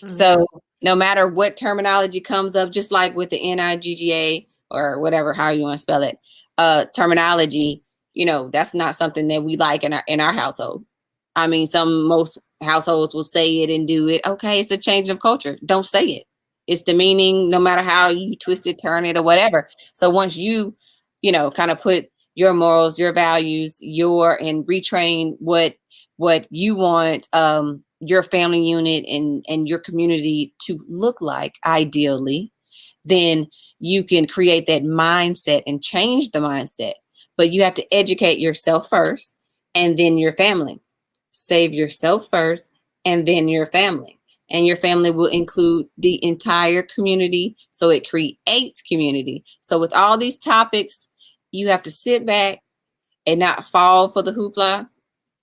So no matter what terminology comes up, just like with the NIGGA or whatever, how you want to spell it, terminology, that's not something that we like in our household. I mean, most households will say it and do it. Okay, it's a change of culture. Don't say it. It's demeaning, no matter how you twist it, turn it, or whatever. So once kind of put your morals, your values, and retrain what you want your family unit and your community to look like, ideally, then you can create that mindset and change the mindset. But you have to educate yourself first and then your family. Save yourself first and then your family. And your family will include the entire community. So it creates community. So with all these topics, you have to sit back and not fall for the hoopla.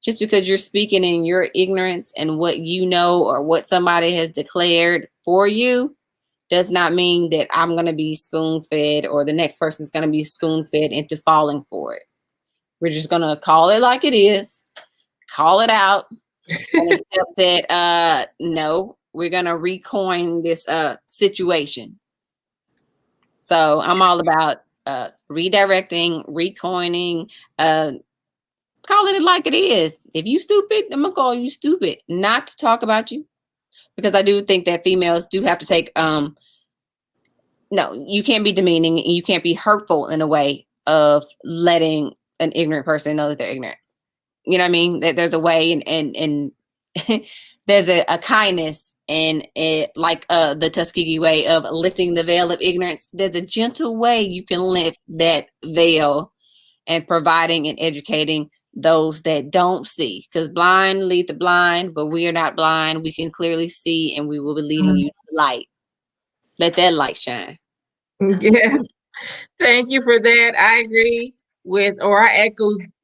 Just because you're speaking in your ignorance and what you know or what somebody has declared for you does not mean that I'm going to be spoon fed or the next person is going to be spoon fed into falling for it. We're just going to call it like it is, call it out, and accept that no, we're going to recoin this situation. So I'm all about redirecting, recoining, calling it like it is. If you stupid, I'm gonna call you stupid, not to talk about you, because I do think that females do have to take no, you can't be demeaning and you can't be hurtful in a way of letting an ignorant person know that they're ignorant. You know what I mean? That there's a way, and there's a kindness, and it, like the Tuskegee way of lifting the veil of ignorance. There's a gentle way you can lift that veil, and providing and educating those that don't see, because blind lead the blind, but we are not blind. We can clearly see, and we will be leading you to light. Let that light shine. Yes. Thank you for that. I agree I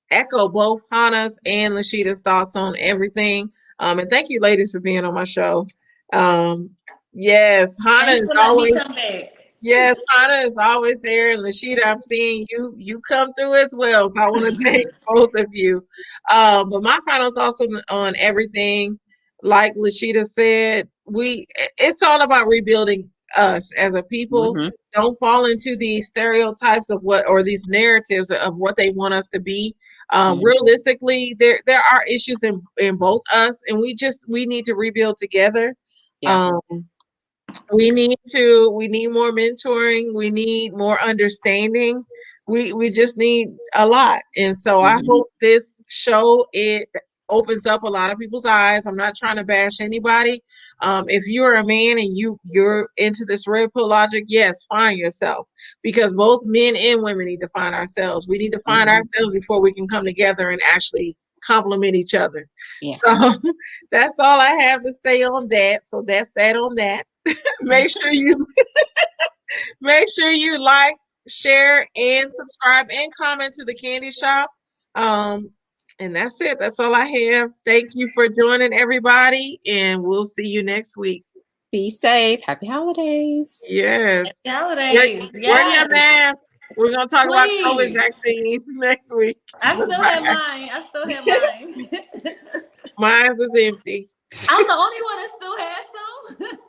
echo both Hannah's and Lashita's thoughts on everything. And thank you, ladies, for being on my show. Um, yes, Hannah Thanks is for letting me always come back. Yes, Hannah is always there, and Lashita, I'm seeing you come through as well. So I want to thank both of you. But my final thoughts on everything, like Lashita said, it's all about rebuilding us as a people. Mm-hmm. Don't fall into these stereotypes of these narratives of what they want us to be. Realistically, there are issues in both us, and we need to rebuild together. Yeah. We need more mentoring, we need more understanding, we just need a lot. And so I hope this show, it opens up a lot of people's eyes. I'm not trying to bash anybody. If you're a man and you're into this red pill logic, yes, find yourself, because both men and women need to find ourselves. We need to find ourselves before we can come together and actually complement each other. Yeah. So that's all I have to say on that. So that's that on that. Make sure you like, share, and subscribe and comment to the Candy Shop. And that's it. That's all I have. Thank you for joining, everybody, and we'll see you next week. Be safe. Happy holidays. Yes. Holidays. Wear your Yes. mask. We're gonna talk about COVID Please. vaccine next week. I still Bye. have mine. I still have mine. Mine is empty. I'm the only one that still has some.